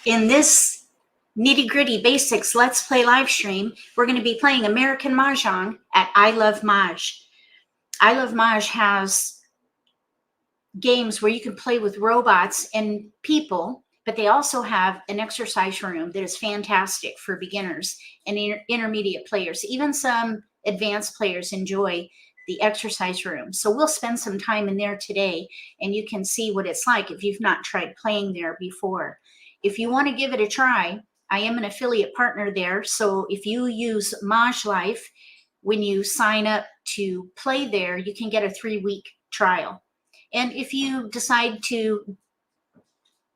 In this Nitty-Gritty Basics Let's Play live stream, we're going to be playing American Mah Jongg at I Love Maj. I Love Maj has games where you can play with robots and people, but they also have an exercise room that is fantastic for beginners and intermediate players. Even some advanced players enjoy the exercise room. So we'll spend some time in there today, and you can see what it's like if you've not tried playing there before. If you want to give it a try, I am an affiliate partner there. So if you use MAHJLIFE, when you sign up to play there, you can get a 3-week trial. And if you decide to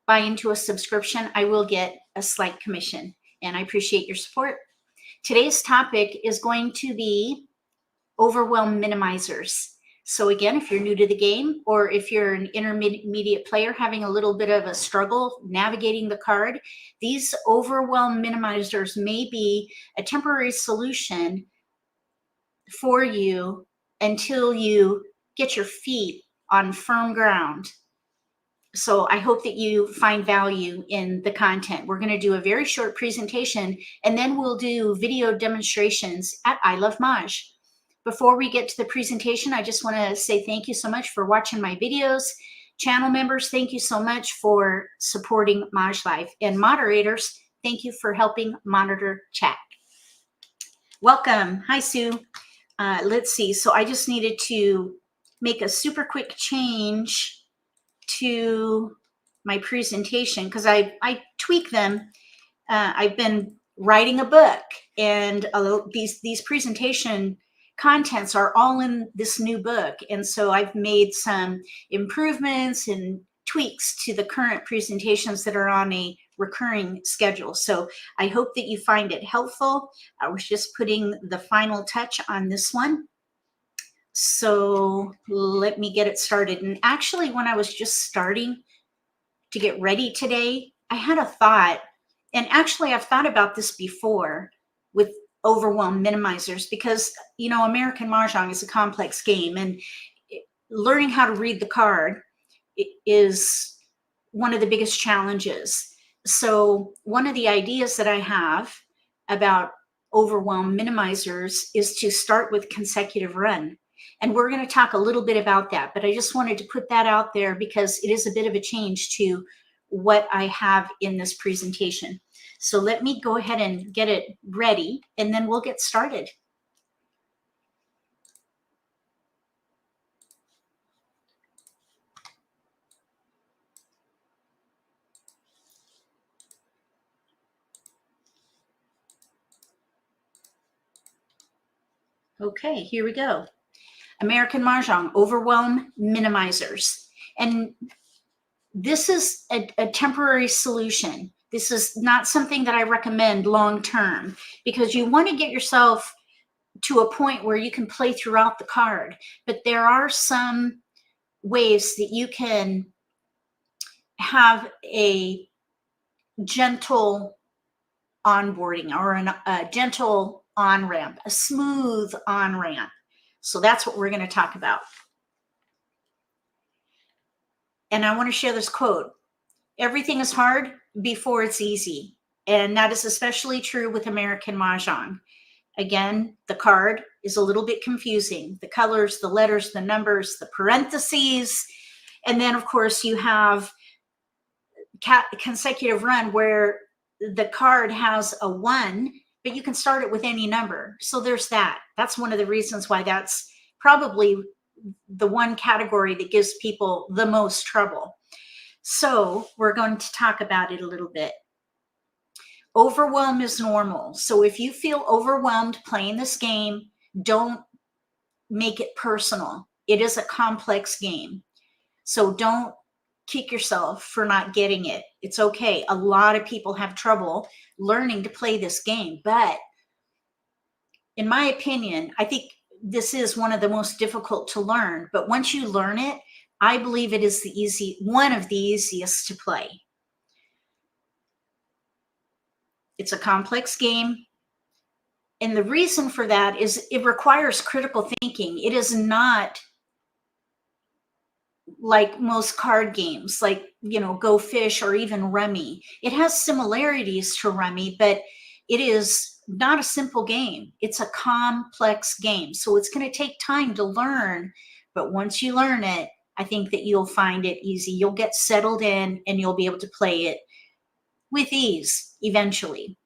buy into a subscription, I will get a slight commission, and I appreciate your support. Today's topic is going to be Overwhelm minimizers. So again, if you're new to the game, or if you're an intermediate player having a little bit of a struggle navigating the card, these Overwhelm minimizers may be a temporary solution for you until you get your feet on firm ground. So I hope that you find value in the content. We're going to do a very short presentation, and then we'll do video demonstrations at I Love Maj. Before we get to the presentation, I just want to say thank you so much for watching my videos. Channel members, thank you so much for supporting MAHJLIFE. And moderators, thank you for helping monitor chat. Welcome. Hi, Sue. Let's see. So I just needed to make a super quick change to my presentation because I tweak them. I've been writing a book, and these presentation contents are all in this new book. And so I've made some improvements and tweaks to the current presentations that are on a recurring schedule. So I hope that you find it helpful. I was just putting the final touch on this one. So let me get it started. And actually, when I was just starting to get ready today, I had a thought, and actually I've thought about this before with Overwhelm minimizers, because, you know, American Mah Jongg is a complex game, and learning how to read the card is one of the biggest challenges. So one of the ideas that I have about Overwhelm minimizers is to start with consecutive run. And we're going to talk a little bit about that, but I just wanted to put that out there because it is a bit of a change to what I have in this presentation. So let me go ahead and get it ready, and then we'll get started. Okay, here we go. American Mah Jongg, Overwhelm minimizers. And this is a temporary solution. This is not something that I recommend long-term, because you want to get yourself to a point where you can play throughout the card. But there are some ways that you can have a gentle onboarding, or a gentle on-ramp, a smooth on-ramp. So that's what we're going to talk about. And I want to share this quote: everything is hard before it's easy. And that is especially true with American Mah Jongg. Again, the card is a little bit confusing. The colors, the letters, the numbers, the parentheses. And then, of course, you have consecutive run where the card has a 1, but you can start it with any number. So there's that. That's one of the reasons why that's probably the one category that gives people the most trouble. So we're going to talk about it a little bit. Overwhelm is normal. So if you feel overwhelmed playing this game, don't make it personal. It is a complex game. So don't kick yourself for not getting it. It's okay. A lot of people have trouble learning to play this game. But in my opinion, I think this is one of the most difficult to learn. But once you learn it, I believe it is one of the easiest to play. It's a complex game. And the reason for that is it requires critical thinking. It is not like most card games, like, Go Fish or even Rummy. It has similarities to Rummy, but it is not a simple game. It's a complex game. So it's going to take time to learn. But once you learn it, I think that you'll find it easy. You'll get settled in and you'll be able to play it with ease eventually.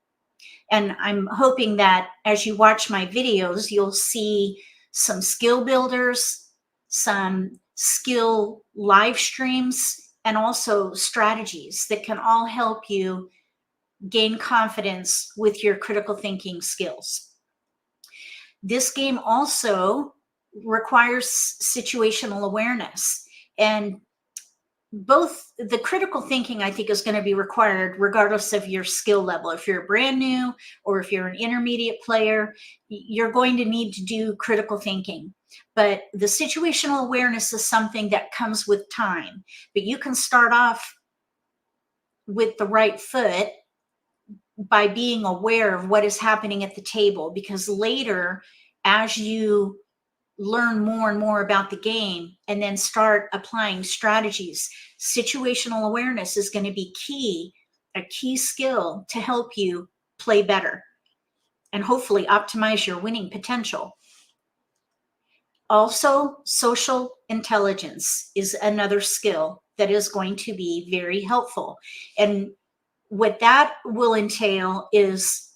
And I'm hoping that as you watch my videos, you'll see some skill builders, some skill live streams, and also strategies that can all help you gain confidence with your critical thinking skills. This game also requires situational awareness, and both the critical thinking, I think, is going to be required regardless of your skill level. If you're brand new or if you're an intermediate player, you're going to need to do critical thinking. But the situational awareness is something that comes with time. But you can start off with the right foot by being aware of what is happening at the table, because later, as you learn more and more about the game and then start applying strategies, situational awareness is going to be a key skill to help you play better and hopefully optimize your winning potential. Also, social intelligence is another skill that is going to be very helpful. And what that will entail is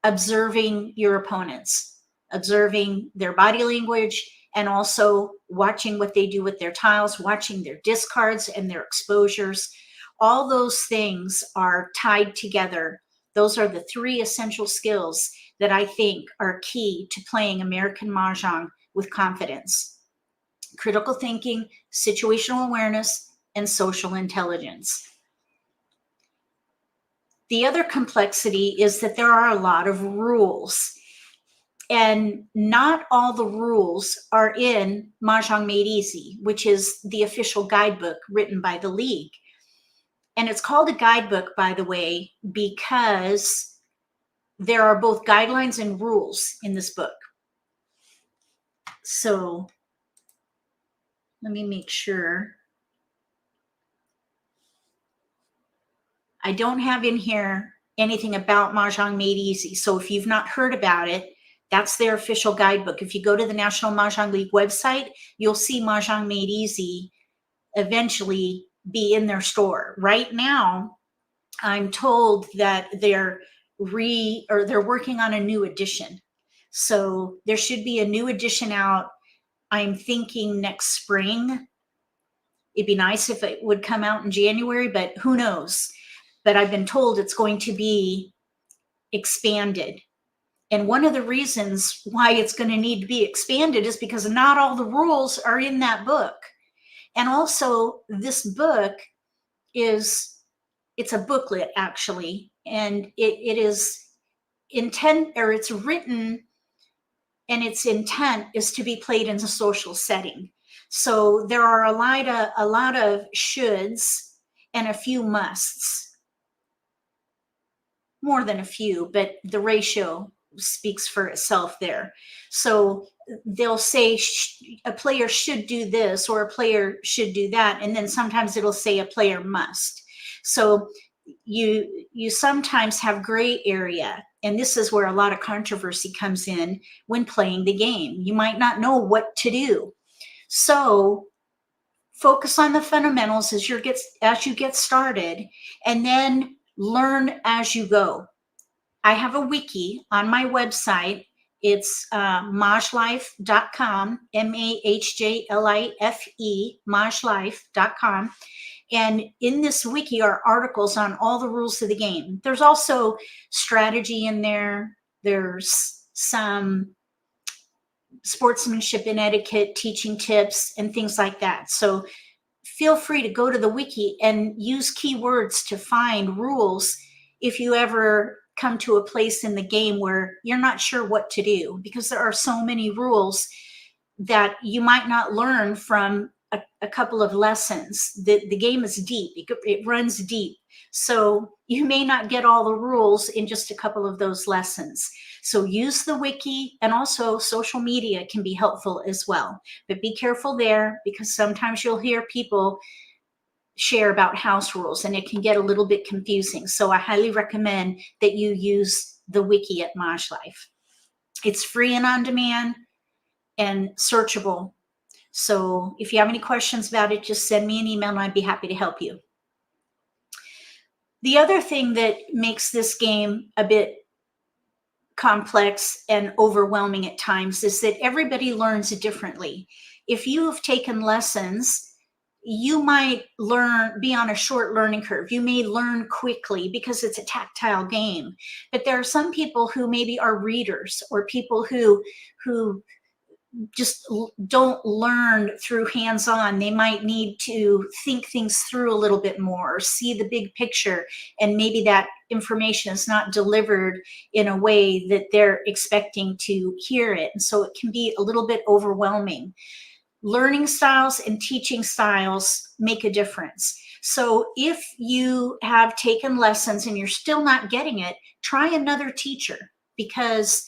observing your opponents, observing their body language, and also watching what they do with their tiles, watching their discards and their exposures. All those things are tied together. Those are the three essential skills that I think are key to playing American Mahjong with confidence: critical thinking, situational awareness, and social intelligence. The other complexity is that there are a lot of rules, and not all the rules are in Mahjong Made Easy, which is the official guidebook written by the league. And it's called a guidebook, by the way, because there are both guidelines and rules in this book. So let me make sure. I don't have in here anything about Mahjong Made Easy. So if you've not heard about it, that's their official guidebook. If you go to the National Mah Jongg League website, you'll see Mahjong Made Easy eventually be in their store. Right now, I'm told that they're working on a new edition. So there should be a new edition out, I'm thinking next spring. It'd be nice if it would come out in January, but who knows? But I've been told it's going to be expanded. And one of the reasons why it's going to need to be expanded is because not all the rules are in that book. And also, this book it's a booklet, actually, and it is it's written, and its intent is to be played in a social setting. So there are a lot of shoulds and a few musts. More than a few, but the ratio speaks for itself there. So they'll say a player should do this or a player should do that, and then sometimes it'll say a player must. So you sometimes have gray area, and this is where a lot of controversy comes in when playing the game. You might not know what to do. So focus on the fundamentals as you get started, and then learn as you go. I have a wiki on my website. It's MAHJLIFE.com, MAHJLIFE, MAHJLIFE.com. And in this wiki are articles on all the rules of the game. There's also strategy in there. There's some sportsmanship and etiquette teaching tips and things like that. So feel free to go to the wiki and use keywords to find rules if you ever come to a place in the game where you're not sure what to do, because there are so many rules that you might not learn from a couple of lessons. The game is deep. It runs deep. So you may not get all the rules in just a couple of those lessons. So use the wiki, and also social media can be helpful as well. But be careful there, because sometimes you'll hear people share about house rules and it can get a little bit confusing. So I highly recommend that you use the wiki at MAHJLIFE. It's free and on demand and searchable. So if you have any questions about it, just send me an email and I'd be happy to help you. The other thing that makes this game a bit complex and overwhelming at times is that everybody learns differently. If you have taken lessons, you might be on a short learning curve. You may learn quickly because it's a tactile game. But there are some people who maybe are readers, or people who just don't learn through hands-on. They might need to think things through a little bit more, or see the big picture, and maybe that information is not delivered in a way that they're expecting to hear it. And so it can be a little bit overwhelming. Learning styles and teaching styles make a difference. So if you have taken lessons and you're still not getting it, try another teacher, because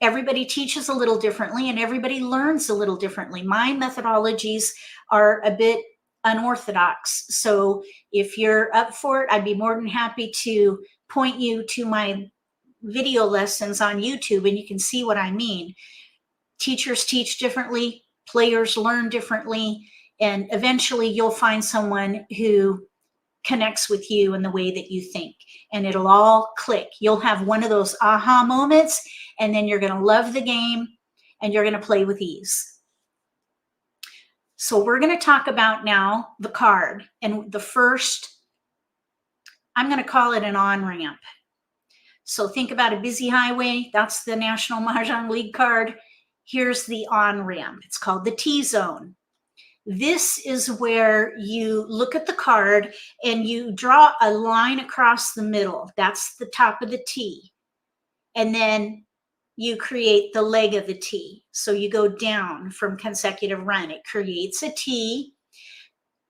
everybody teaches a little differently and everybody learns a little differently. My methodologies are a bit unorthodox. So if you're up for it, I'd be more than happy to point you to my video lessons on YouTube and you can see what I mean. Teachers teach differently, players learn differently, and eventually you'll find someone who connects with you in the way that you think, and it'll all click. You'll have one of those aha moments, and then you're going to love the game and you're going to play with ease. So we're going to talk about now the card, and the first, I'm going to call it an on-ramp. So think about a busy highway. That's the National Mah Jongg League card. Here's the on-ramp. It's called the T-zone. This is where you look at the card and you draw a line across the middle. That's the top of the T. And then you create the leg of the T. So you go down from consecutive run. It creates a T.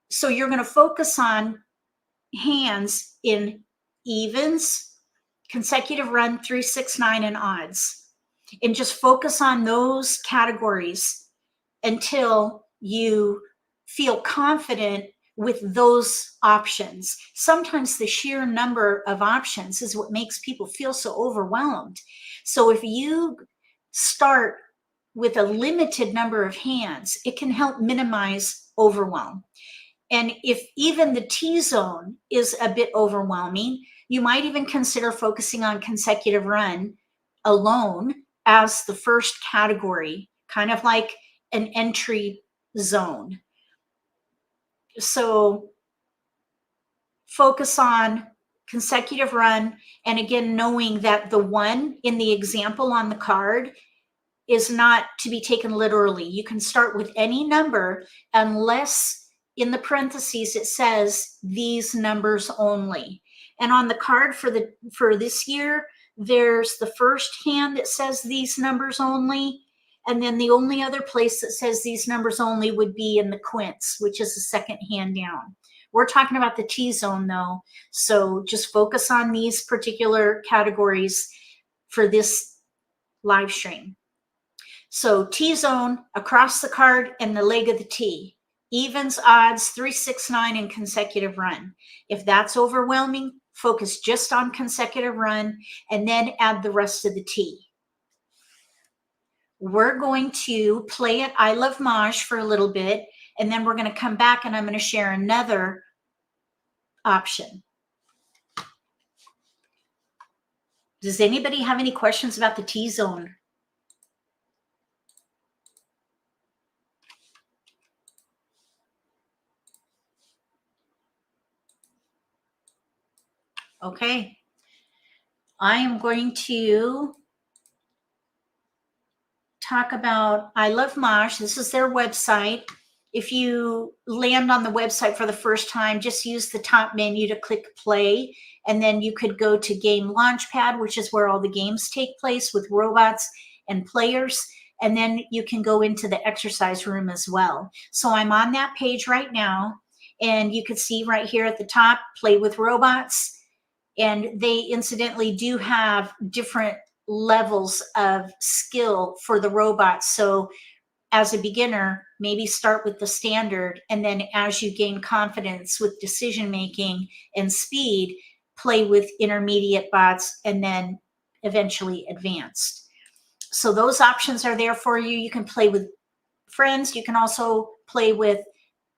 So you're going to focus on hands in evens, consecutive run, 3, 6, 9, and odds. And just focus on those categories until you feel confident with those options. Sometimes the sheer number of options is what makes people feel so overwhelmed. So if you start with a limited number of hands, it can help minimize overwhelm. And if even the T-zone is a bit overwhelming, you might even consider focusing on consecutive run alone as the first category, kind of like an entry zone. So focus on consecutive run, and again, knowing that the 1 in the example on the card is not to be taken literally. You can start with any number unless in the parentheses it says these numbers only. And on the card for this year, there's the first hand that says these numbers only, and then the only other place that says these numbers only would be in the quints, which is the second hand down. We're talking about the T-zone though, so just focus on these particular categories for this live stream. So T-zone across the card and the leg of the T. Evens, odds, 3, 6, 9, and consecutive run. If that's overwhelming, focus just on consecutive run and then add the rest of the T. We're going to play at I Love Maj for a little bit, and then we're going to come back and I'm going to share another option. Does anybody have any questions about the T-zone? Okay. I am going to talk about I Love Maj. This is their website. If you land on the website for the first time, just use the top menu to click play, and then you could go to Game Launchpad, which is where all the games take place with robots and players, and then you can go into the exercise room as well. So I'm on that page right now, and you can see right here at the top, play with robots. And they incidentally do have different levels of skill for the robots. So as a beginner, maybe start with the standard, and then as you gain confidence with decision making and speed, play with intermediate bots, and then eventually advanced. So those options are there for you. You can play with friends. You can also play with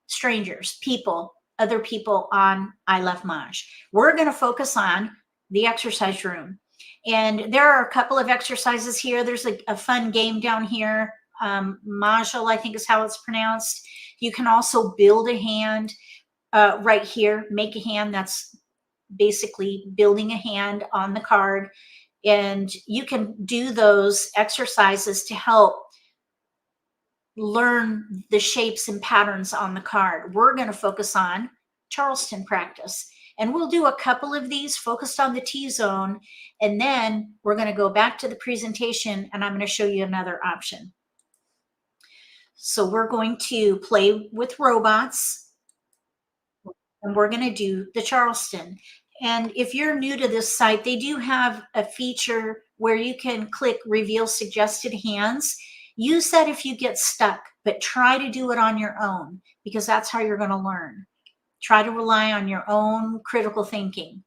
strangers, people, other people on I Love Maj. We're going to focus on the exercise room. And there are a couple of exercises here. There's a fun game down here. MAHJLIFE, I think is how it's pronounced. You can also build a hand right here, make a hand. That's basically building a hand on the card. And you can do those exercises to help learn the shapes and patterns on the card. We're going to focus on Charleston practice. And we'll do a couple of these focused on the T-zone. And then we're going to go back to the presentation, and I'm going to show you another option. So we're going to play with robots, and we're going to do the Charleston. And if you're new to this site, they do have a feature where you can click reveal suggested hands. Use that if you get stuck, but try to do it on your own, because that's how you're going to learn. Try to rely on your own critical thinking.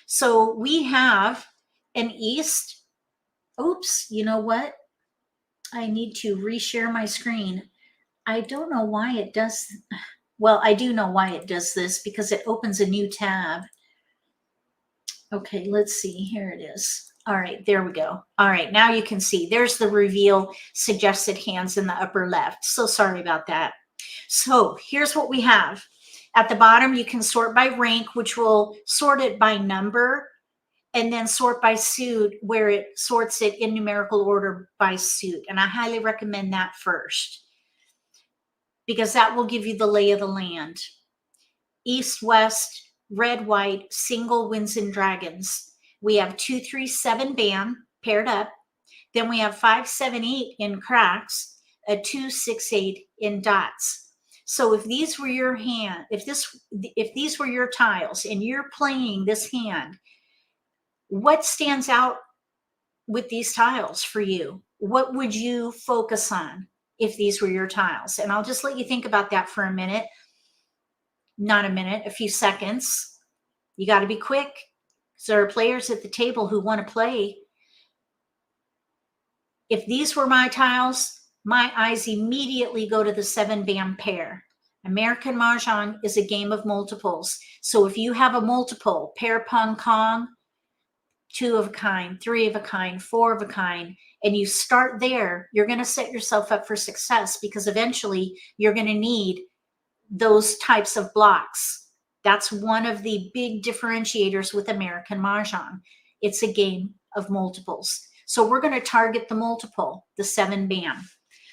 So we have an East. Oops, you know what? I need to reshare my screen. I don't know why it does. Well, I do know why it does this, because it opens a new tab. Okay, let's see. Here it is. All right, there we go. All right, now you can see there's the reveal suggested hands in the upper left. So sorry about that. So here's what we have. At the bottom, you can sort by rank, which will sort it by number, and then sort by suit, where it sorts it in numerical order by suit. And I highly recommend that first, because that will give you the lay of the land. East, west, red, white, single, winds and dragons. We have 2, 3, 7 bam paired up. Then we have 5, 7, 8 in cracks, a 2, 6, 8 in dots. So if these were your hand, if these were your tiles and you're playing this hand, what stands out with these tiles for you? What would you focus on if these were your tiles? And I'll just let you think about that for a minute. Not a minute, a few seconds. You got to be quick, because there are players at the table who want to play. If these were my tiles, my eyes immediately go to the 7 bam pair. American Mah Jongg is a game of multiples. So if you have a multiple, pair pong kong, 2 of a kind, 3 of a kind, 4 of a kind, and you start there, you're going to set yourself up for success, because eventually you're going to need those types of blocks. That's one of the big differentiators with American Mah Jongg. It's a game of multiples. So we're going to target the multiple, the 7 bam.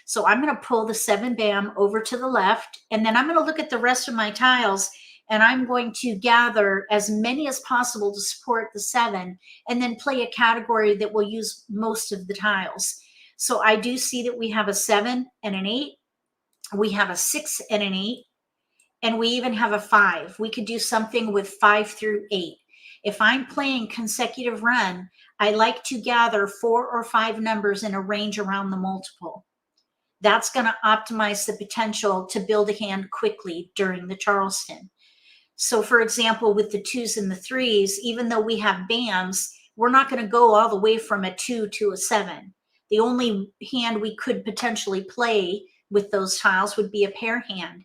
So I'm going to pull the 7 bam over to the left, and then I'm going to look at the rest of my tiles, and I'm going to gather as many as possible to support the 7, and then play a category that will use most of the tiles. So I do see that we have a 7 and an 8. We have a 6 and an 8. And we even have a 5. We could do something with 5 through 8. If I'm playing consecutive run, I like to gather 4 or 5 numbers in a range around the multiple. That's going to optimize the potential to build a hand quickly during the Charleston. So for example, with the 2s and the 3s, even though we have bams, we're not going to go all the way from a 2 to a 7. The only hand we could potentially play with those tiles would be a pair hand.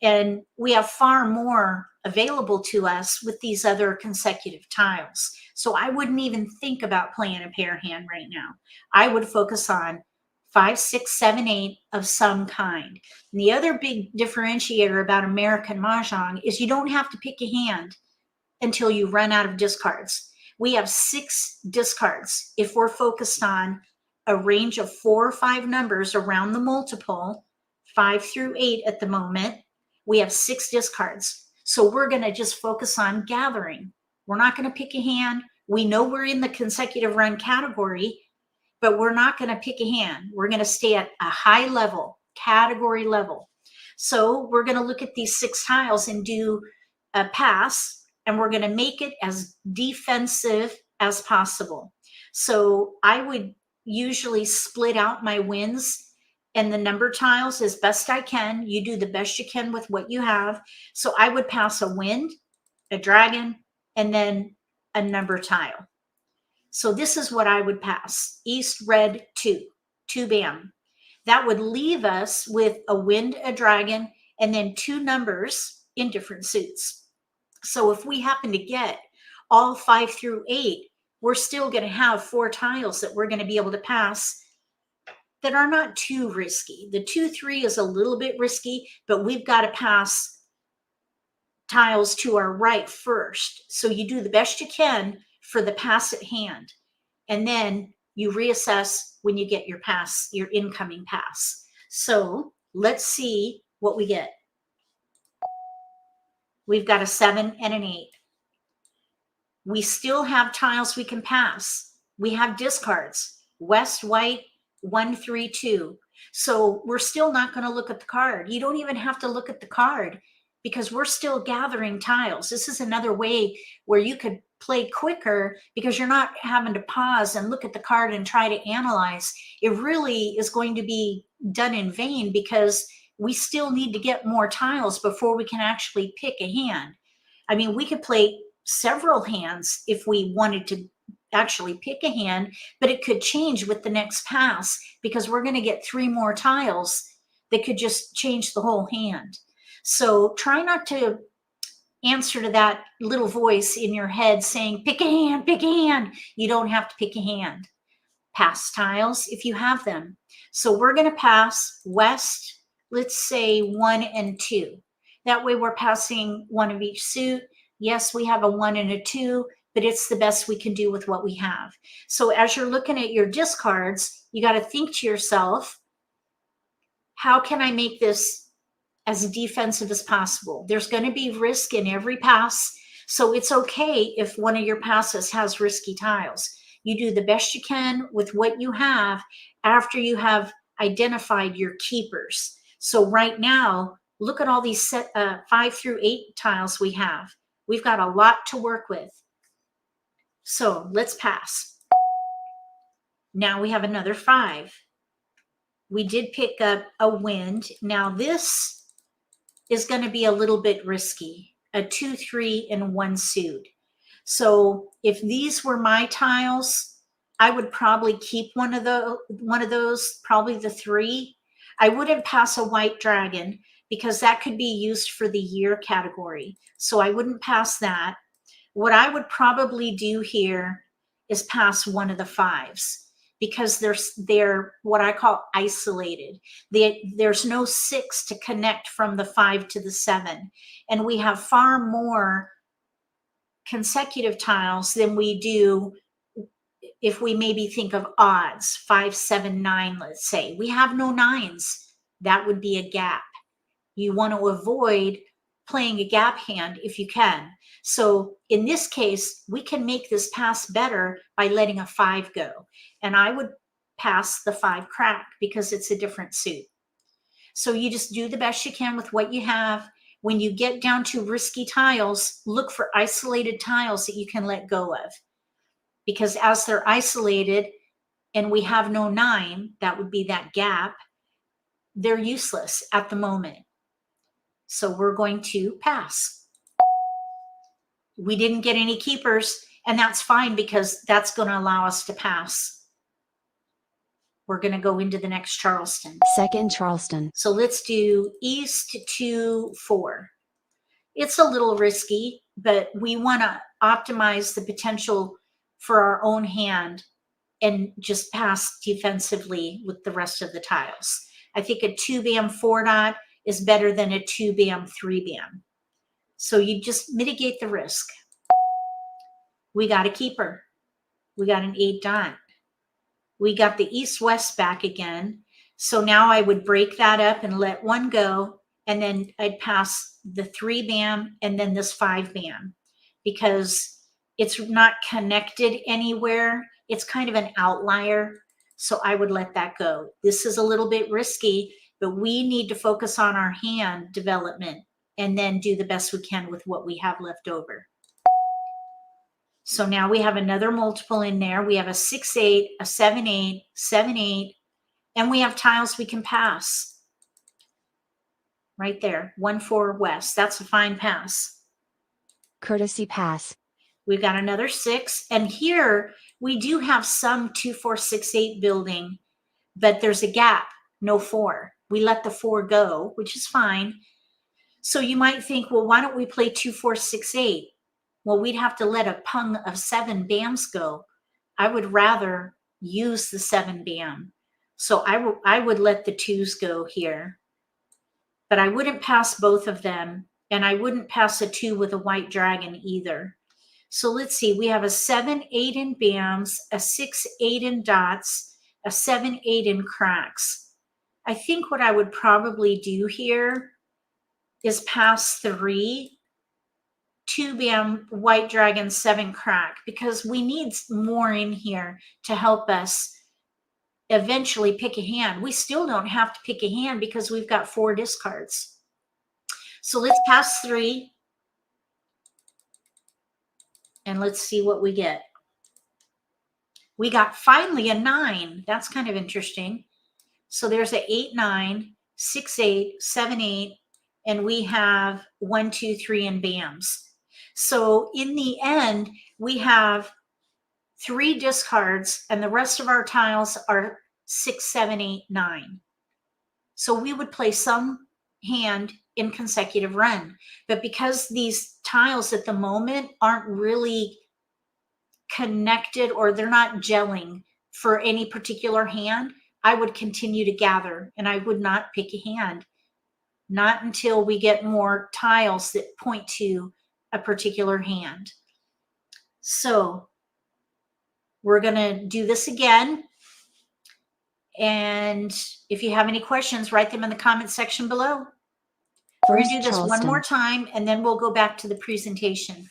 And we have far more available to us with these other consecutive tiles. So I wouldn't even think about playing a pair hand right now. I would focus on 5, 6, 7, 8 of some kind. And the other big differentiator about American Mah Jongg is you don't have to pick a hand until you run out of discards. We have 6 discards if we're focused on a range of 4 or 5 numbers around the multiple, 5 through 8 at the moment. We have 6 discards. So we're going to just focus on gathering. We're not going to pick a hand. We know we're in the consecutive run category. but we're not going to pick a hand. We're going to stay at a high level, category level. So we're going to look at these 6 tiles and do a pass, and we're going to make it as defensive as possible. So I would usually split out my wins and the number tiles as best I can. You do the best you can with what you have. So I would pass a wind, a dragon, and then a number tile. So this is what I would pass. East, red, 2 bam. That would leave us with a wind, a dragon, and then 2 numbers in different suits. So if we happen to get all 5 through 8, we're still going to have 4 tiles that we're going to be able to pass that are not too risky. The 2, 3 is a little bit risky, but we've got to pass tiles to our right first. So you do the best you can for the pass at hand, and then you reassess when you get your pass, your incoming pass. So let's see what we get. We've got a 7 and an 8. We still have tiles we can pass. We have discards, west, white, 1, 3, 2. So we're still not going to look at the card. You don't even have to look at the card because we're still gathering tiles. This is another way where you could play quicker because you're not having to pause and look at the card and try to analyze. It really is going to be done in vain because we still need to get more tiles before we can actually pick a hand. I mean, we could play several hands if we wanted to actually pick a hand, but it could change with the next pass because we're going to get 3 more tiles that could just change the whole hand. So try not to answer to that little voice in your head saying, pick a hand, pick a hand. You don't have to pick a hand. Pass tiles if you have them. So we're going to pass west, let's say 1 and 2. That way we're passing 1 of each suit. Yes, we have a 1 and a 2, but it's the best we can do with what we have. So as you're looking at your discards, you got to think to yourself, how can I make this as defensive as possible? There's going to be risk in every pass. So it's okay if one of your passes has risky tiles. You do the best you can with what you have after you have identified your keepers. So right now, look at all these 5 through 8 tiles we have. We've got a lot to work with. So let's pass. Now we have another 5. We did pick up a wind. Now this is going to be a little bit risky. A 2, 3, and 1 suit. So if these were my tiles, I would probably keep one of those, probably the 3. I wouldn't pass a white dragon because that could be used for the year category. So I wouldn't pass that. What I would probably do here is pass one of the 5s because they're what I call isolated. There's no 6 to connect from the 5 to the 7. And we have far more consecutive tiles than we do if we maybe think of odds, 5, 7, 9, let's say. We have no 9s. That would be a gap. You want to avoid playing a gap hand if you can. So in this case, we can make this pass better by letting a 5 go. And I would pass the 5 crack because it's a different suit. So you just do the best you can with what you have. When you get down to risky tiles, look for isolated tiles that you can let go of. Because as they're isolated and we have no 9, that would be that gap, they're useless at the moment. So we're going to pass. We didn't get any keepers, and that's fine because that's going to allow us to pass. We're going to go into the next Charleston. Second Charleston. So let's do east 2, 4. It's a little risky, but we want to optimize the potential for our own hand and just pass defensively with the rest of the tiles. I think a 2-bam 4-dot is better than a 2-bam 3-bam. So you just mitigate the risk. We got a keeper. We got an 8-dot. We got the east-west back again. So now I would break that up and let 1 go, and then I'd pass the 3-bam and then this 5-bam because it's not connected anywhere. It's kind of an outlier. So I would let that go. This is a little bit risky, but we need to focus on our hand development and then do the best we can with what we have left over. So now we have another multiple in there. We have a 6-8, a 7-8, 7-8, and we have tiles we can pass. Right there, 1-4 west. That's a fine pass. Courtesy pass. We've got another 6, and here we do have some 2-4 6-8 building, but there's a gap, no 4. We let the 4 go, which is fine. So you might think, well, why don't we play 2-4 6-8? Well, we'd have to let a pung of 7 bams go. I would rather use the 7 bam. So I would let the 2s go here, but I wouldn't pass both of them, and I wouldn't pass a 2 with a white dragon either. So let's see, we have a 7-8 in bams, a 6-8 in dots, a 7-8 in cracks. I think what I would probably do here is pass 3, 2 bam, white dragon, 7 crack, because we need more in here to help us eventually pick a hand. We still don't have to pick a hand because we've got 4 discards. So let's pass 3 and let's see what we get. We got finally a 9. That's kind of interesting. So there's a 8-9, 6-8, 7-8, and we have 1, 2, 3 in bams. So in the end, we have 3 discards, and the rest of our tiles are 6, 7, 8, 9. So we would play some hand in consecutive run. But because these tiles at the moment aren't really connected, or they're not gelling for any particular hand, I would continue to gather, and I would not pick a hand. Not until we get more tiles that point to a particular hand. So we're going to do this again. And if you have any questions, write them in the comment section below. We're going to do this one more time, and then we'll go back to the presentation.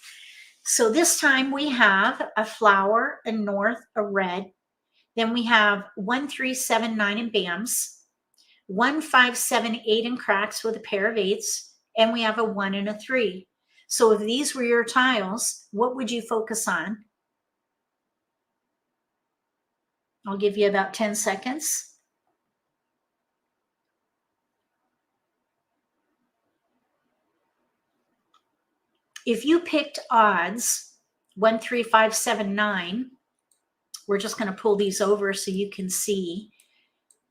So this time we have a flower, a north, a red. Then we have 1, 3, 7, 9 in bams, 1, 5, 7, 8 in cracks with a pair of 8s, and we have a 1 and a 3. So if these were your tiles, what would you focus on? I'll give you about 10 seconds. If you picked odds, 1, 3, 5, 7, 9, we're just going to pull these over so you can see.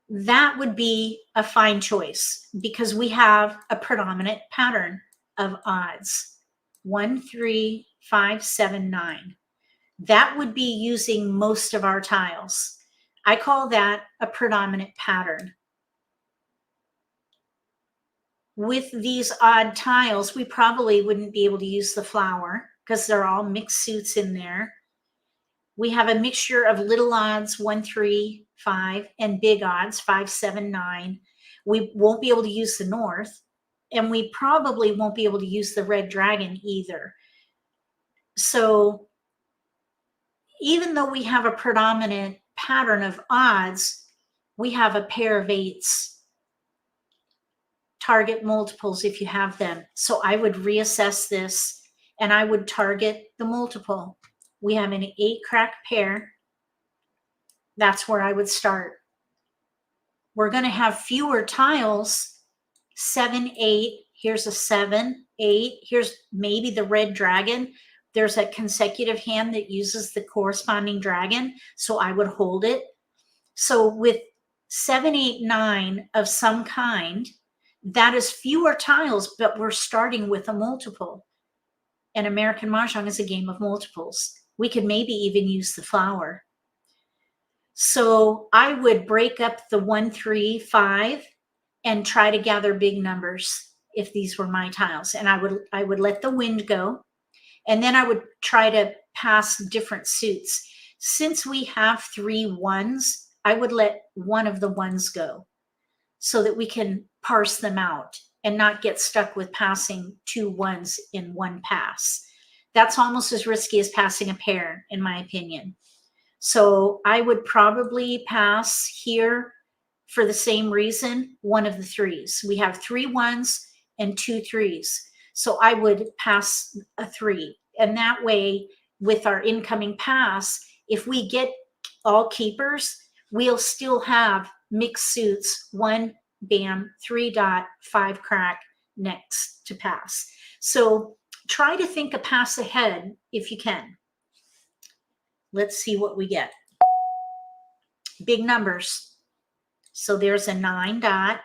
That would be a fine choice because we have a predominant pattern of odds. 1, 3, 5, 7, 9. That would be using most of our tiles. I call that a predominant pattern. With these odd tiles, we probably wouldn't be able to use the flower because they're all mixed suits in there. We have a mixture of little odds, 1, 3, 5, and big odds, 5, 7, 9. We won't be able to use the north, and we probably won't be able to use the red dragon either. So even though we have a predominant pattern of odds, we have a pair of 8s. Target multiples if you have them. So I would reassess this and I would target the multiple. We have an 8 crack pair. That's where I would start. We're going to have fewer tiles. 7, 8. Here's a 7, 8. Here's maybe the red dragon. There's a consecutive hand that uses the corresponding dragon. So I would hold it. So with 7, 8, 9 of some kind, that is fewer tiles, but we're starting with a multiple. And American Mah Jongg is a game of multiples. We could maybe even use the flower. So I would break up the 1, 3, 5 and try to gather big numbers if these were my tiles. And I would let the wind go. And then I would try to pass different suits. Since we have 3 1s, I would let one of the 1s go so that we can parse them out and not get stuck with passing 2 1s in one pass. That's almost as risky as passing a pair, in my opinion. So I would probably pass here for the same reason, one of the threes. We have 3 1s and 2 3s. So I would pass a 3. And that way, with our incoming pass, if we get all keepers, we'll still have mixed suits, 1 bam, 3 dot, 5 crack next to pass. So try to think a pass ahead if you can. Let's see what we get. Big numbers. So there's a 9 dot,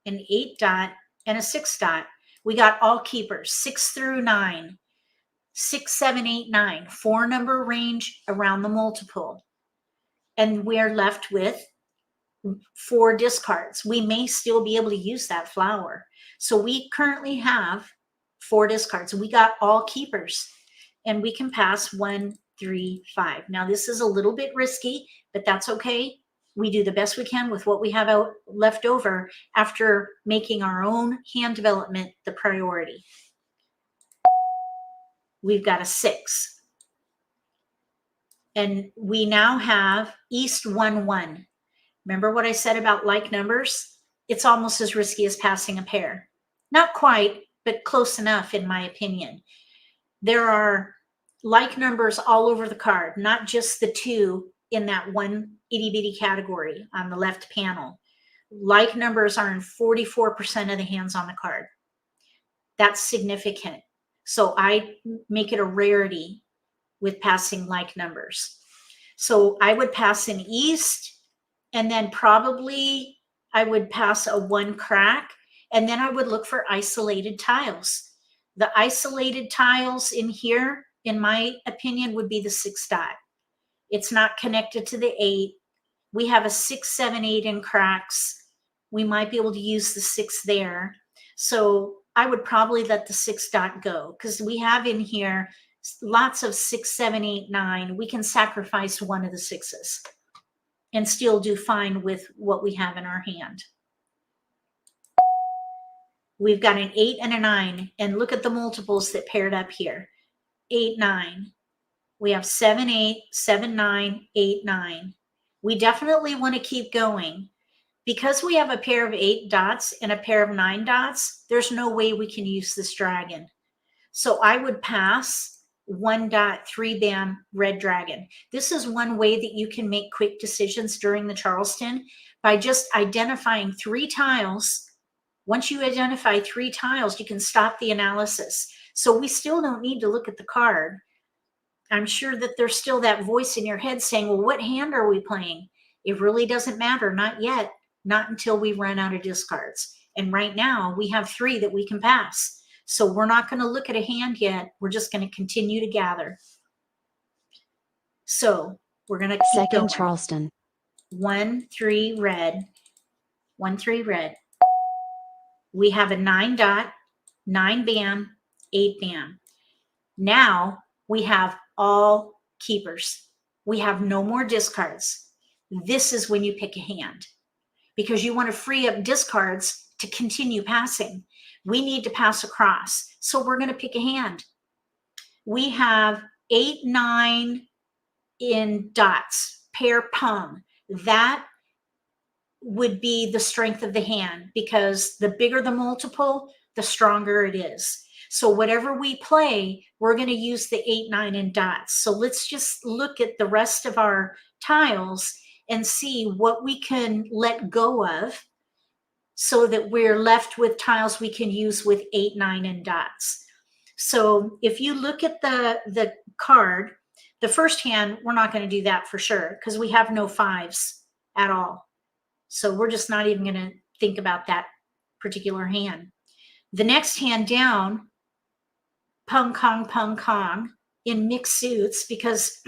an 8 dot, and a 6 dot. We got all keepers, 6 through 9, 6, 7, 8, 9, 4 number range around the multiple. And we're left with 4 discards. We may still be able to use that flower. So we currently have 4 discards. We got all keepers, and we can pass 1, 3, 5. Now this is a little bit risky, but that's okay. We do the best we can with what we have out left over after making our own hand development the priority. We've got a 6. And we now have East 1, 1. Remember what I said about like numbers? It's almost as risky as passing a pair. Not quite, but close enough in my opinion. There are like numbers all over the card, not just the 2 in that one itty bitty category on the left panel. Like numbers are in 44% of the hands on the card. That's significant. So I make it a rarity with passing like numbers. So I would pass an East, and then probably I would pass a 1 crack, and then I would look for isolated tiles. The isolated tiles in here, in my opinion, would be the 6 dot. It's not connected to the 8. We have a 6, 7, 8 in cracks. We might be able to use the 6 there. So I would probably let the 6 dot go, because we have in here lots of 6, 7, 8, 9. We can sacrifice one of the 6s and still do fine with what we have in our hand. We've got an 8 and a 9, and look at the multiples that paired up here. 8, 9. We have 7, 8, 7, 9, 8, 9. We definitely want to keep going. Because we have a pair of 8 dots and a pair of 9 dots, there's no way we can use this dragon. So I would pass 1 dot, 3 bam, red dragon. This is one way that you can make quick decisions during the Charleston by just identifying 3 tiles. Once you identify 3 tiles, you can stop the analysis. So we still don't need to look at the card. I'm sure that there's still that voice in your head saying, well, what hand are we playing? It really doesn't matter, not yet, not until we run out of discards. And right now we have 3 that we can pass. So we're not going to look at a hand yet. We're just going to continue to gather. So we're going to keep Second going. Charleston. 1, 3, red. 1, 3, red. We have a 9 dot, 9 bam, 8 bam. Now we have all keepers. We have no more discards. This is when you pick a hand, because you want to free up discards to continue passing. We need to pass across. So we're going to pick a hand. We have 8, 9 in dots, pair pung. That would be the strength of the hand, because the bigger the multiple, the stronger it is. So whatever we play, we're going to use the 8, 9 in dots. So let's just look at the rest of our tiles and see what we can let go of, so that we're left with tiles we can use with 8, 9 in dots. So if you look at the card, the first hand, we're not going to do that for sure, because we have no 5s at all. So we're just not even going to think about that particular hand. The next hand down, pung kong in mixed suits, because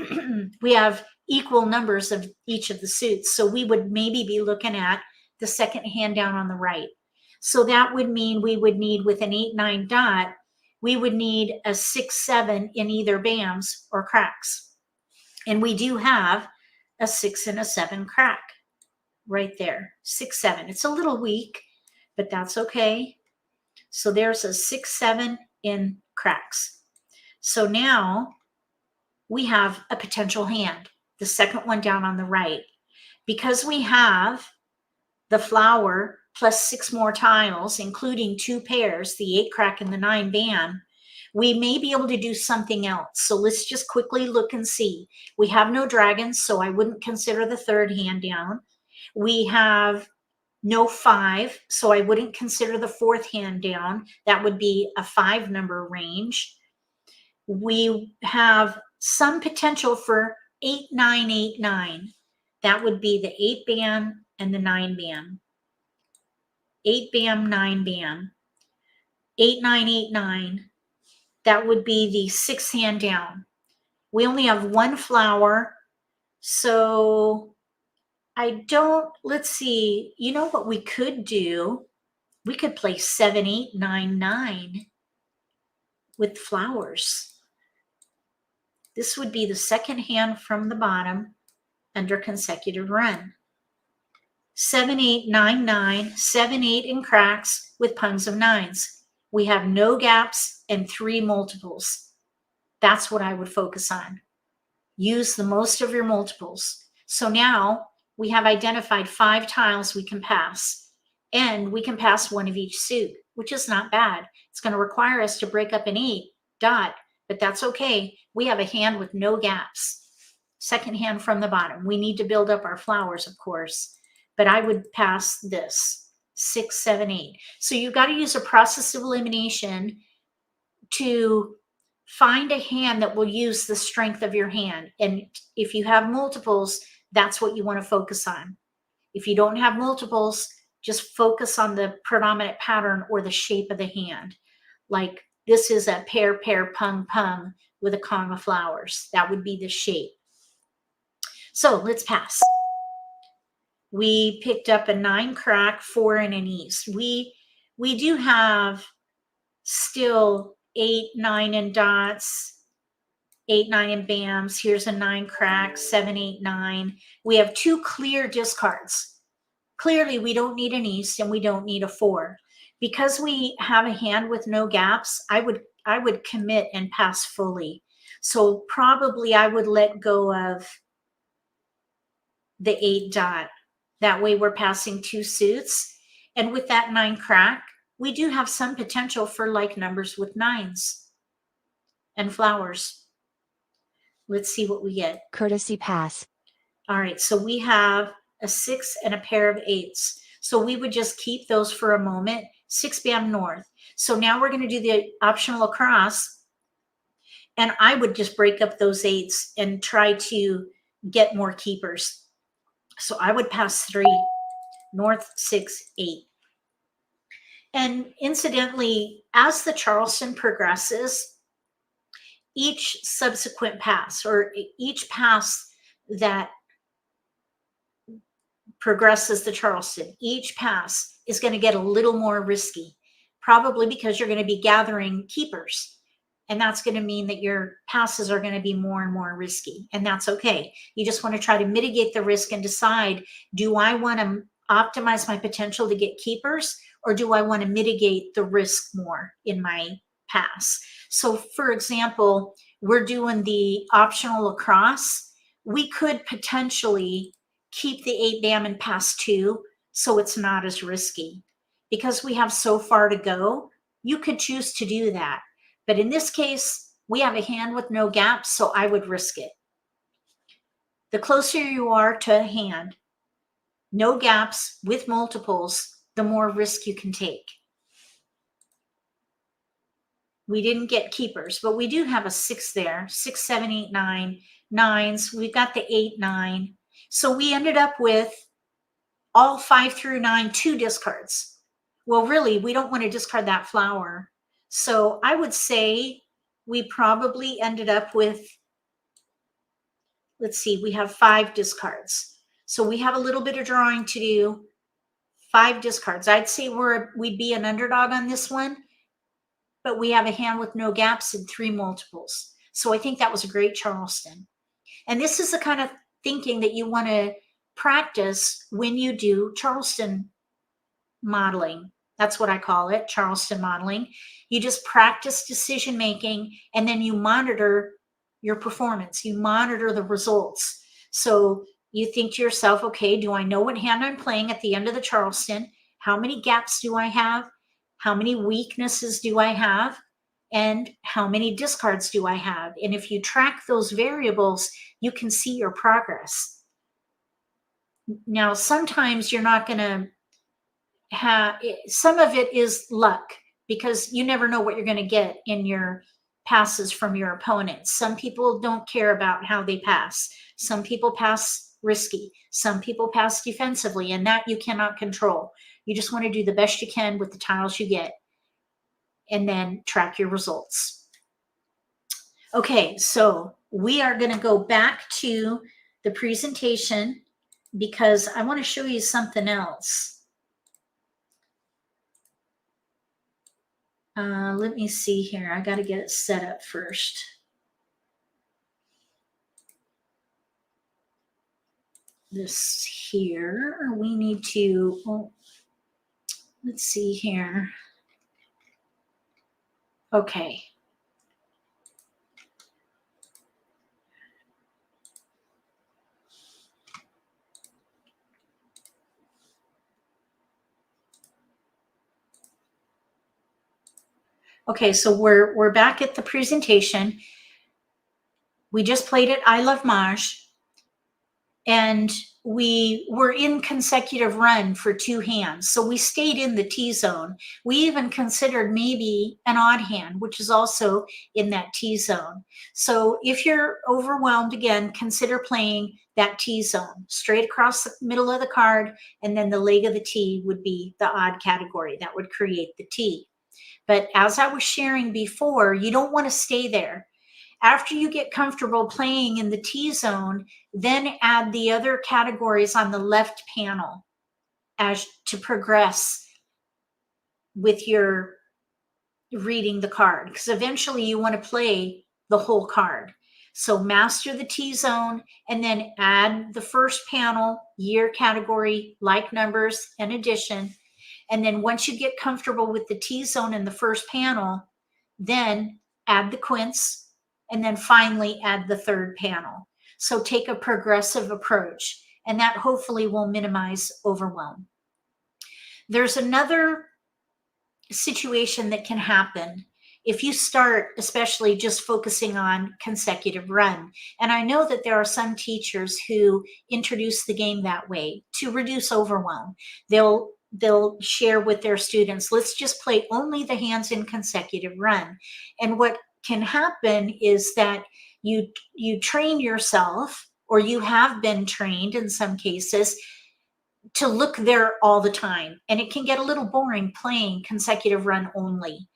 we have equal numbers of each of the suits. So we would maybe be looking at the second hand down on the right. So that would mean we would need, with an 8, 9 dot, we would need a 6, 7 in either bams or cracks. And we do have a 6 and a 7 crack right there. 6, 7. It's a little weak, but that's okay. So there's a 6, 7 in cracks. So now we have a potential hand. the second one down on the right. Because we have the flower plus 6 more tiles, including 2 pairs, the 8 crack and the 9 bam, we may be able to do something else. So let's just quickly look and see. We have no dragons, so I wouldn't consider the third hand down. We have no 5, so I wouldn't consider the fourth hand down. That would be a 5 number range. We have some potential for 8, 9, 8, 9. That would be the 8 bam and the 9 bam. 8 bam, 9 bam. 8, 9, 8, 9. That would be the 6th hand down. We only have 1 flower, so let's see, you know what we could do? We could play 7, 8, 9, 9 with flowers. This would be the second hand from the bottom under consecutive run. 7, 8, 9, 9, 7, 8 in cracks with pungs of 9s. We have no gaps and 3 multiples. That's what I would focus on. Use the most of your multiples. So now we have identified 5 tiles we can pass, and we can pass 1 of each suit, which is not bad. It's going to require us to break up an 8 dot, but that's okay. We have a hand with no gaps. Second hand from the bottom. We need to build up our flowers, of course, but I would pass this 6, 7, 8. So you've got to use a process of elimination to find a hand that will use the strength of your hand. And if you have multiples, that's what you want to focus on. If you don't have multiples, just focus on the predominant pattern or the shape of the hand. Like this is a pair, pair, pung, pung with a Kong of flowers. That would be the shape. So let's pass. We picked up a 9 crack, 4 and an east. We do have still 8, 9 and dots, 8, 9 and bams. Here's a 9 crack, 7, 8, 9. We have 2 clear discards. Clearly, we don't need an east and we don't need a 4. Because we have a hand with no gaps, I would commit and pass fully. So probably I would let go of the 8 dot. That way we're passing 2 suits. And with that 9 crack, we do have some potential for like numbers with 9s and flowers. Let's see what we get. Courtesy pass. All right, so we have a 6 and a pair of 8s. So we would just keep those for a moment. 6 bam north. So now we're going to do the optional across. And I would just break up those 8s and try to get more keepers. So I would pass 3, north, 6, 8. And incidentally, as the Charleston progresses, each subsequent pass or each pass that progresses the Charleston, each pass is going to get a little more risky, probably because you're going to be gathering keepers. And that's going to mean that your passes are going to be more and more risky. And that's okay. You just want to try to mitigate the risk and decide, do I want to optimize my potential to get keepers, or do I want to mitigate the risk more in my pass? So for example, we're doing the optional across. We could potentially keep the 8 bam and pass 2, so it's not as risky. Because we have so far to go, you could choose to do that. But in this case, we have a hand with no gaps, so I would risk it. The closer you are to a hand, no gaps with multiples, the more risk you can take. We didn't get keepers, but we do have a 6 there. 6, 7, 8, 9, 9s. We've got the 8, 9. So we ended up with all 5 through 9, 2 discards. Well, really, we don't want to discard that flower. So I would say we probably ended up with, let's see, we have 5 discards. So we have a little bit of drawing to do. 5 discards. I'd say we'd be an underdog on this one, but we have a hand with no gaps and 3 multiples. So I think that was a great Charleston. And this is the kind of thinking that you want to practice when you do Charleston modeling. That's what I call it, Charleston modeling. You just practice decision making, and then you monitor your performance. You monitor the results. So you think to yourself, okay, do I know what hand I'm playing at the end of the Charleston? How many gaps do I have? How many weaknesses do I have? And how many discards do I have? And if you track those variables, you can see your progress. Now, sometimes you're not going to have, some of it is luck, because you never know what you're going to get in your passes from your opponents. Some people don't care about how they pass. Some people pass risky. Some people pass defensively, and that you cannot control. You just want to do the best you can with the tiles you get, and then track your results. Okay, so we are going to go back to the presentation because I want to show you something else. Let me see here. I got to get it set up first. This here, we need to, oh, let's see here. Okay. Okay, so we're back at the presentation. We just played at I Love Maj, and we were in consecutive run for 2 hands. So we stayed in the T zone. We even considered maybe an odd hand, which is also in that T zone. So if you're overwhelmed, again, consider playing that T zone straight across the middle of the card, and then the leg of the T would be the odd category. That would create the T. But as I was sharing before, you don't want to stay there. After you get comfortable playing in the T zone, then add the other categories on the left panel as to progress with your reading the card, because eventually you want to play the whole card. So master the T zone, and then add the first panel, year category, like numbers, and addition. And then once you get comfortable with the T zone in the first panel, then add the quints, and then finally add the third panel. So take a progressive approach, and that hopefully will minimize overwhelm. There's another situation that can happen if you start especially just focusing on consecutive run. And I know that there are some teachers who introduce the game that way to reduce overwhelm. They'll share with their students, let's just play only the hands in consecutive run. And what can happen is that you train yourself, or you have been trained in some cases, to look there all the time. And it can get a little boring playing consecutive run only.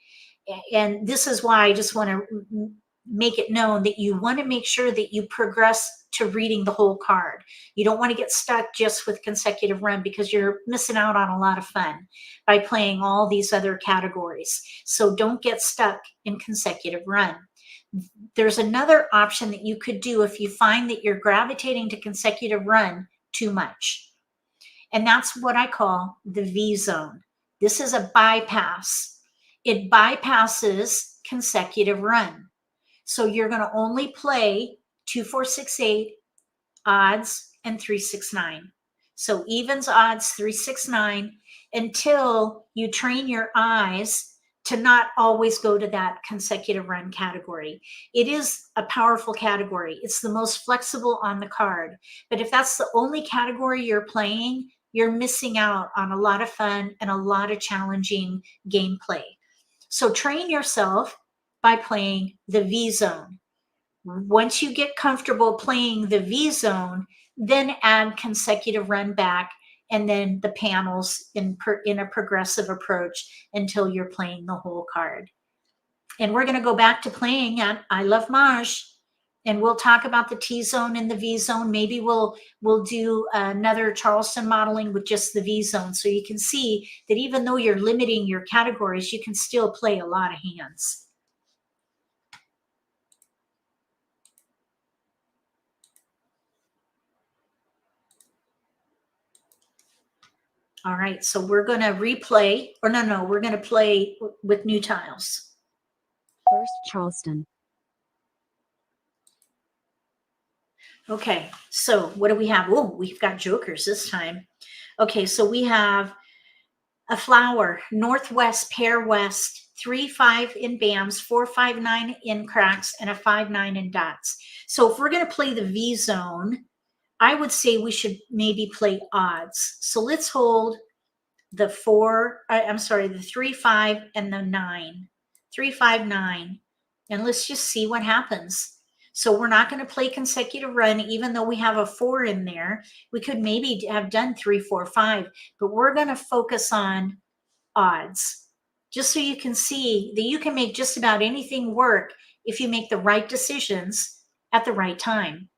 And this is why I just want to make it known that you want to make sure that you progress to reading the whole card. You don't want to get stuck just with consecutive run, because you're missing out on a lot of fun by playing all these other categories. So don't get stuck in consecutive run. There's another option that you could do if you find that you're gravitating to consecutive run too much. And that's what I call the V zone. This is a bypass. It bypasses consecutive run. So you're going to only play 2, 4, 6, 8, odds, and 3, 6, 9. So evens, odds, 3, 6, 9, until you train your eyes to not always go to that consecutive run category. It is a powerful category. It's the most flexible on the card. But if that's the only category you're playing, you're missing out on a lot of fun and a lot of challenging gameplay. So train yourself by playing the V zone. Once you get comfortable playing the V zone, then add consecutive run back, and then the panels in a progressive approach until you're playing the whole card. And we're going to go back to playing at I Love Maj, and we'll talk about the T zone and the V zone. Maybe we'll do another Charleston modeling with just the V zone, so you can see that even though you're limiting your categories, you can still play a lot of hands. All right, so we're going to replay, or no, we're going to play with new tiles. First Charleston. Okay, so what do we have? Oh, we've got jokers this time. Okay, so we have a flower, northwest, pair west, 3-5 in bams, 4-5-9 in cracks, and a 5-9 in dots. So if we're going to play the V zone, I would say we should maybe play odds. So let's hold the 3-5 and the 9. 3-5-9. And let's just see what happens. So we're not going to play consecutive run, even though we have a 4 in there. We could maybe have done 3-4-5, but we're going to focus on odds, just so you can see that you can make just about anything work if you make the right decisions at the right time.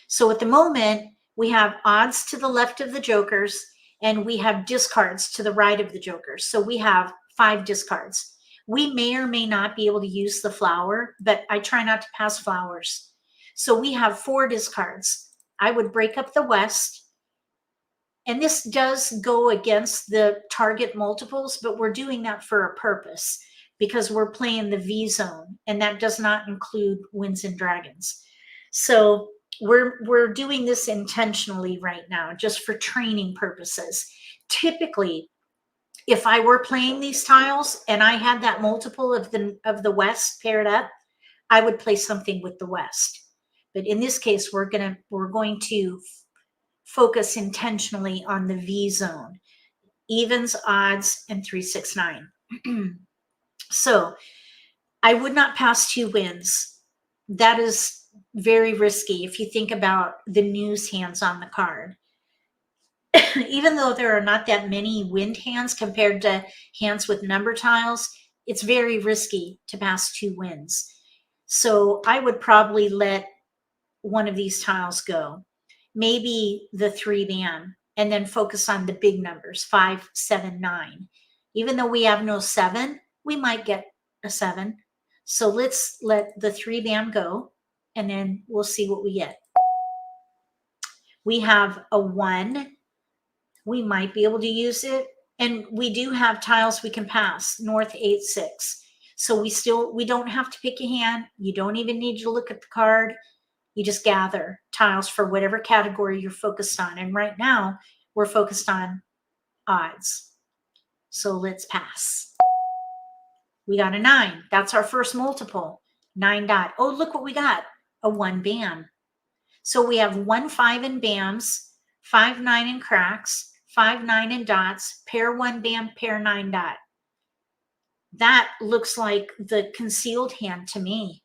So at the moment, we have odds to the left of the jokers, and we have discards to the right of the jokers. So we have 5 discards. We may or may not be able to use the flower, but I try not to pass flowers. So we have 4 discards. I would break up the west. And this does go against the target multiples, but we're doing that for a purpose because we're playing the V zone, and that does not include winds and dragons. So we're doing this intentionally right now, just for training purposes. Typically, if I were playing these tiles and I had that multiple of the west paired up, I would play something with the west. But in this case, we're going to focus intentionally on the V zone, evens, odds, and 3-6-9. So I would not pass 2 wins. That is very risky if you think about the news hands on the card. Even though there are not that many wind hands compared to hands with number tiles, it's very risky to pass 2 wins. So I would probably let one of these tiles go. Maybe the 3 bam, and then focus on the big numbers, 5, 7, 9. Even though we have no 7, we might get a 7. So let's let the 3 bam go, and then we'll see what we get. We have a 1. We might be able to use it. And we do have tiles we can pass, north 8, 6. So we don't have to pick a hand. You don't even need to look at the card. You just gather tiles for whatever category you're focused on. And right now, we're focused on odds. So let's pass. We got a 9. That's our first multiple. 9 dot. Oh, look what we got. A 1 bam. So we have 1-5 in bams, 5-9 in cracks, 5-9 in dots, pair 1 bam, pair 9 dot. That looks like the concealed hand to me.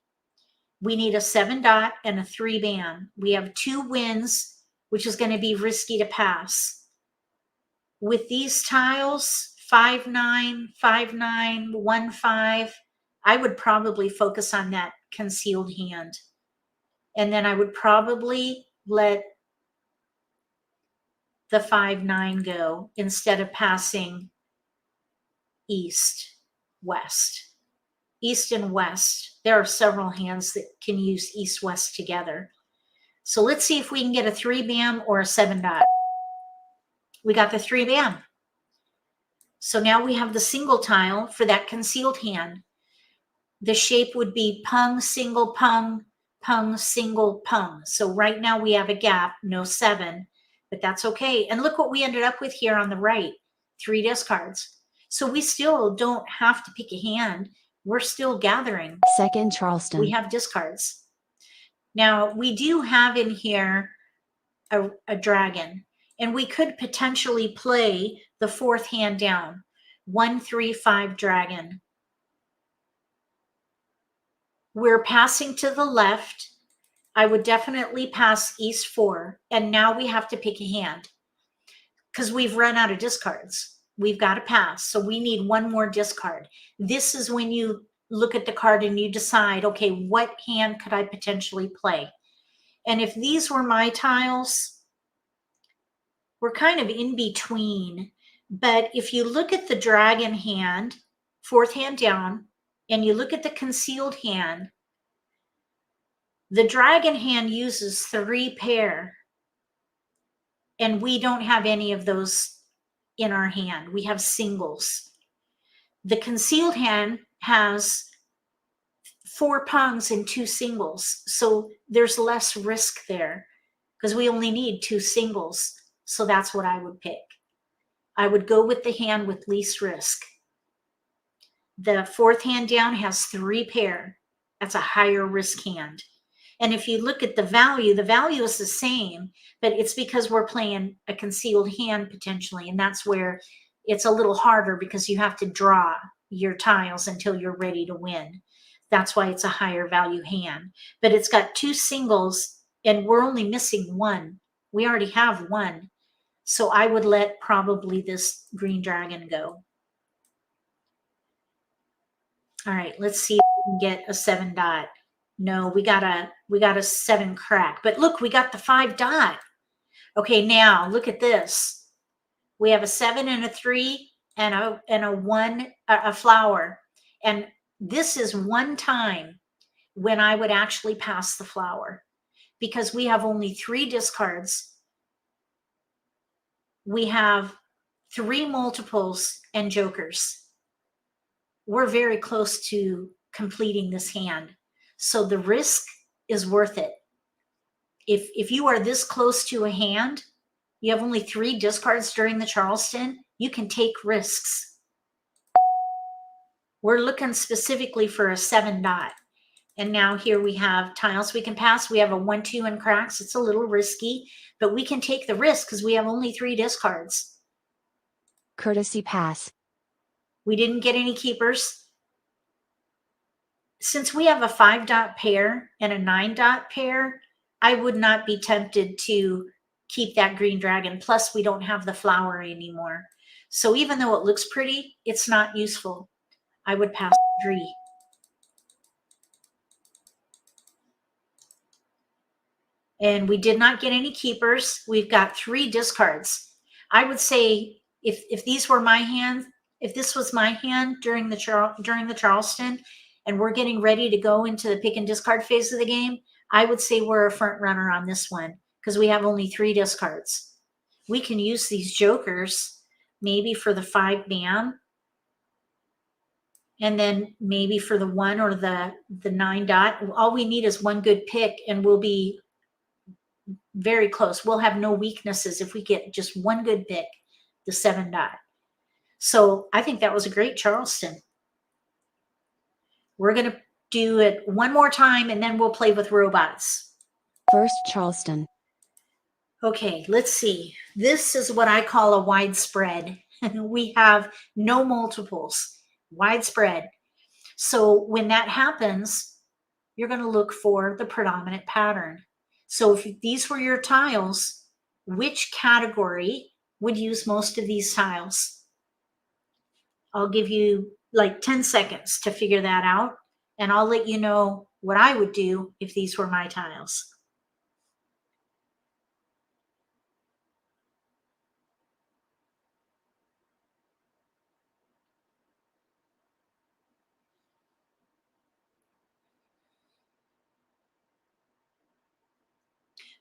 We need a 7 dot and a 3 bam. We have 2 wins, which is going to be risky to pass. With these tiles, 5-9, 5-9, 1-5, I would probably focus on that concealed hand. And then I would probably let the 5-9 go instead of passing east, west. East and west, there are several hands that can use east, west together. So let's see if we can get a 3 bam or a 7 dot. We got the 3 bam. So now we have the single tile for that concealed hand. The shape would be pung, single, pung, pung, single, pung. So right now we have a gap, no 7, but that's okay. And look what we ended up with here on the right, 3 discards. So we still don't have to pick a hand. We're still gathering. Second Charleston. We have discards. Now, we do have in here a dragon, and we could potentially play the 4th hand down. 1, 3, 5 dragon. We're passing to the left. I would definitely pass east 4, and now we have to pick a hand because we've run out of discards. We've got to pass, so we need 1 more discard. This is when you look at the card and you decide, okay, what hand could I potentially play? And if these were my tiles, we're kind of in between. But if you look at the dragon hand, 4th hand down, and you look at the concealed hand, the dragon hand uses 3 pair, and we don't have any of those in our hand. We have singles. The concealed hand has 4 pungs and 2 singles, so there's less risk there. because we only need 2 singles. So that's what I would pick. I would go with the hand with least risk. The 4th hand down has 3 pair. That's a higher risk hand. And if you look at the value is the same, but it's because we're playing a concealed hand potentially. And that's where it's a little harder because you have to draw your tiles until you're ready to win. That's why it's a higher value hand. But it's got 2 singles and we're only missing 1. We already have 1. So I would let probably this green dragon go. All right, let's see if we can get a 7 dot. No, we got a 7 crack. But look, we got the 5 dot. Okay, now look at this. We have a 7 and a 3 and a 1, a flower. And this is one time when I would actually pass the flower because we have only 3 discards. We have 3 multiples and jokers. We're very close to completing this hand. So the risk is worth it. If you are this close to a hand, you have only 3 discards during the Charleston, you can take risks. We're looking specifically for a 7 dot. And now here we have tiles we can pass. We have a 1, 2 and cracks. It's a little risky, but we can take the risk because we have only 3 discards. Courtesy pass. We didn't get any keepers. Since we have a 5 dot pair and a 9 dot pair, I would not be tempted to keep that green dragon. Plus, we don't have the flower anymore. So even though it looks pretty, it's not useful. I would pass 3. And we did not get any keepers. We've got 3 discards. I would say if these were my hand, if this was my hand during the Charleston, and we're getting ready to go into the pick and discard phase of the game, I would say we're a front runner on this one because we have only 3 discards. We can use these jokers maybe for the 5 bam, and then maybe for the 1 or the 9 dot. All we need is 1 good pick and we'll be very close. We'll have no weaknesses if we get just 1 good pick, the 7 dot. So I think that was a great Charleston. We're going to do it one more time and then we'll play with robots. First Charleston. Okay, let's see. This is what I call a widespread. We have no multiples, widespread. So when that happens, you're going to look for the predominant pattern. So if these were your tiles, which category would use most of these tiles? I'll give you like 10 seconds to figure that out, and I'll let you know what I would do if these were my tiles.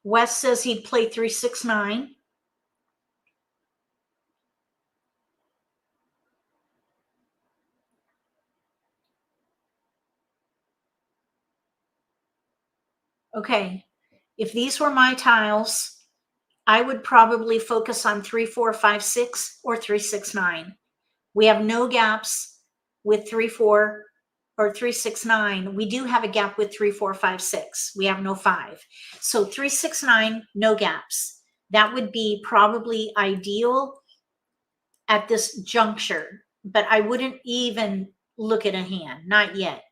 Wes says he'd play 369. Okay, if these were my tiles, I would probably focus on 3, 4, 5, 6 or 3, 6, 9. We have no gaps with 3, 4 or 3, 6, 9. We do have a gap with 3, 4, 5, 6. We have no 5. So 3, 6, 9, no gaps. That would be probably ideal at this juncture, but I wouldn't even look at a hand, not yet.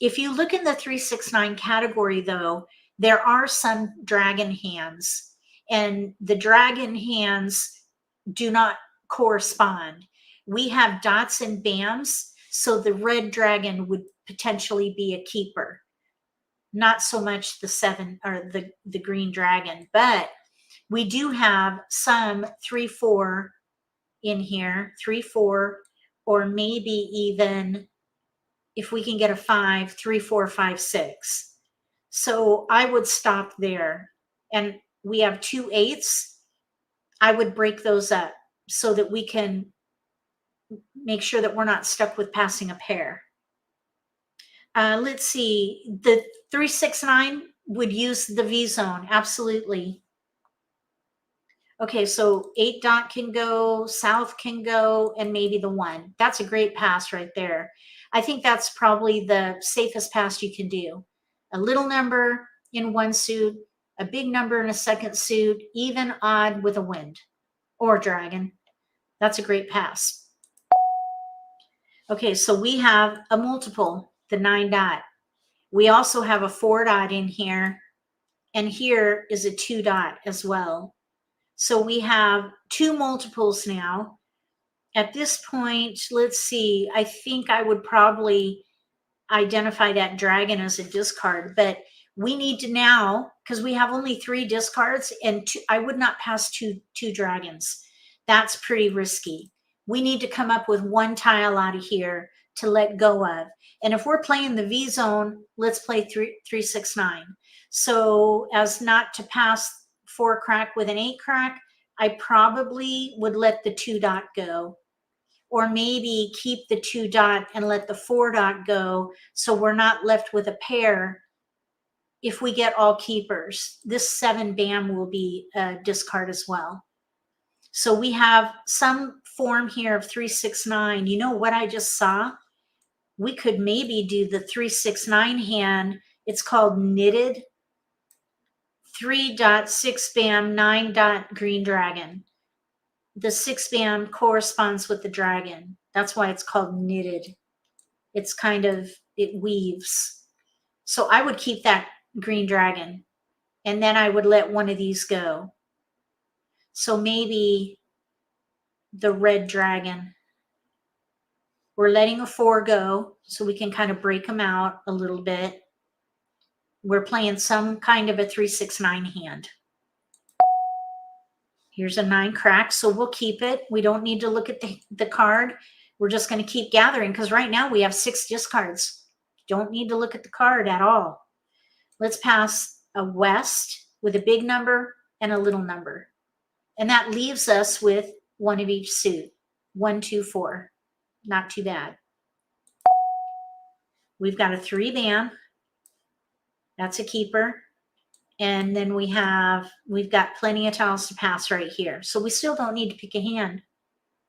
If you look in the 3, 6, 9 category though, there are some dragon hands, and the dragon hands do not correspond. We have dots and bams, so the red dragon would potentially be a keeper, not so much the 7 or the green dragon, but we do have some 3, 4 in here, 3, 4, or maybe even if we can get a 5, 3, 4, 5, 6. So I would stop there. And we have 2 8s. I would break those up so that we can make sure that we're not stuck with passing a pair. Let's see. The 3, 6, 9 would use the V zone. Absolutely. Okay, so 8 dot can go, south can go, and maybe the 1. That's a great pass right there. I think that's probably the safest pass you can do. A little number in one suit, a big number in a second suit, even, odd with a wind or dragon. That's a great pass. Okay, so we have a multiple, the 9 dot. We also have a 4 dot in here, and here is a 2 dot as well. So we have 2 multiples now. At this point, let's see, I think I would probably identify that dragon as a discard, but we need to now, because we have only 3 discards, and I would not pass two dragons. That's pretty risky. We need to come up with 1 tile out of here to let go of. And if we're playing the V zone, let's play 3, 6, 9. So as not to pass 4 crack with an 8 crack, I probably would let the 2 dot go, or maybe keep the 2 dot and let the 4 dot go, so we're not left with a pair. If we get all keepers, this 7 bam will be a discard as well. So we have some form here of 3, 6, 9. You know what I just saw? We could maybe do the 3, 6, 9 hand. It's called knitted. 3 dot, 6 bam, 9 dot, green dragon. The 6 bam corresponds with the dragon. That's why it's called knitted. It's kind of, it weaves. So I would keep that green dragon, and then I would let one of these go. So maybe the red dragon. We're letting a 4 go, so we can kind of break them out a little bit. We're playing some kind of a 3, 6, 9 hand. Here's a 9 crack, so we'll keep it. We don't need to look at the card. We're just going to keep gathering, because right now we have 6 discards. Don't need to look at the card at all. Let's pass a west with a big number and a little number. And that leaves us with 1 of each suit. 1, 2, 4. Not too bad. We've got a 3 bam. That's a keeper. And then we've got plenty of tiles to pass right here. So we still don't need to pick a hand.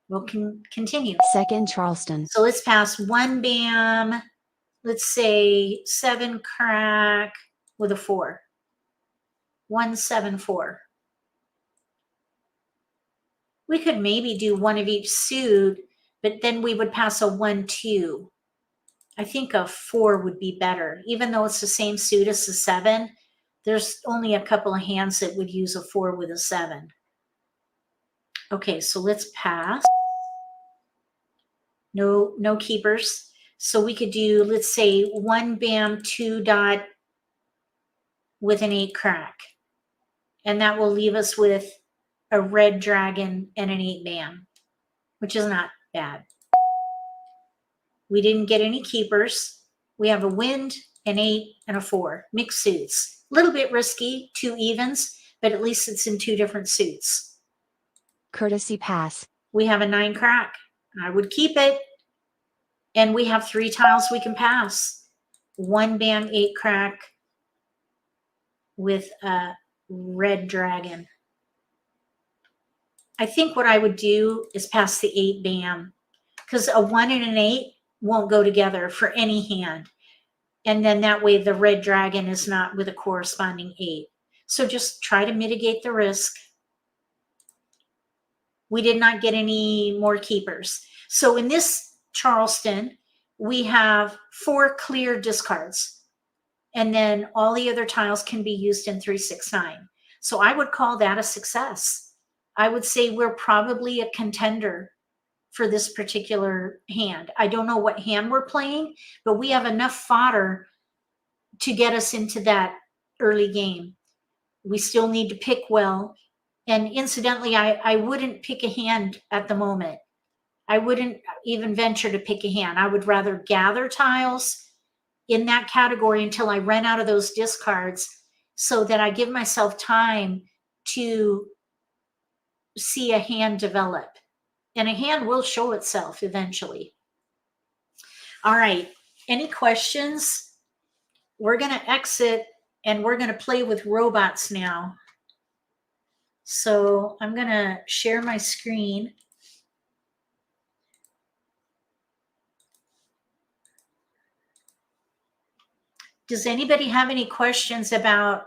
We'll continue. Second Charleston. So let's pass 1 bam. Let's say 7 crack with a 4. 1, 7, 4. We could maybe do 1 of each suit, but then we would pass a 1, 2. I think a 4 would be better. Even though it's the same suit as the 7, there's only a couple of hands that would use a 4 with a 7. Okay, so let's pass. No keepers. So we could do, let's say, 1 bam, 2 dot with an 8 crack. And that will leave us with a red dragon and an 8 bam, which is not bad. We didn't get any keepers. We have a wind, an 8, and a 4. Mixed suits. A little bit risky, 2 evens, but at least it's in 2 different suits. Courtesy pass. We have a 9 crack. I would keep it. And we have 3 tiles we can pass. 1 bam, 8 crack with a red dragon. I think what I would do is pass the 8 bam, because a 1 and an 8 won't go together for any hand. And then that way the red dragon is not with a corresponding 8. So just try to mitigate the risk. We did not get any more keepers. So in this Charleston, we have 4 clear discards. And then all the other tiles can be used in 3, 6, 9. So I would call that a success. I would say we're probably a contender for this particular hand. I don't know what hand we're playing, but we have enough fodder to get us into that early game. We still need to pick well. And incidentally, I wouldn't pick a hand at the moment. I wouldn't even venture to pick a hand. I would rather gather tiles in that category until I run out of those discards, so that I give myself time to see a hand develop. And a hand will show itself eventually. All right, any questions? We're going to exit and we're going to play with robots now. So I'm going to share my screen. Does anybody have any questions about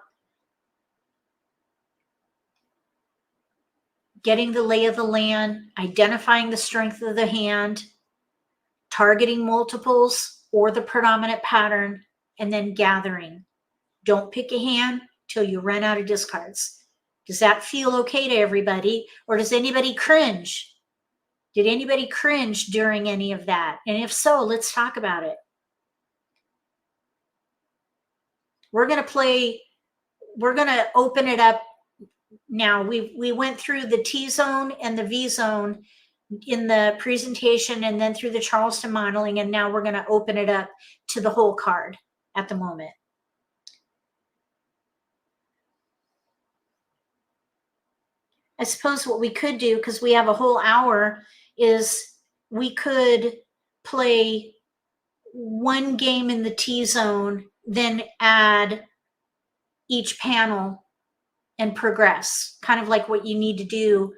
getting the lay of the land, identifying the strength of the hand, targeting multiples or the predominant pattern, and then gathering? Don't pick a hand till you run out of discards. Does that feel okay to everybody? Or does anybody cringe? Did anybody cringe during any of that? And if so, let's talk about it. We're going to open it up now. We went through the T zone and the V zone in the presentation and then through the Charleston modeling. And now we're going to open it up to the whole card at the moment. I suppose what we could do, because we have a whole hour, is we could play one game in the T zone, then add each panel and progress, kind of like what you need to do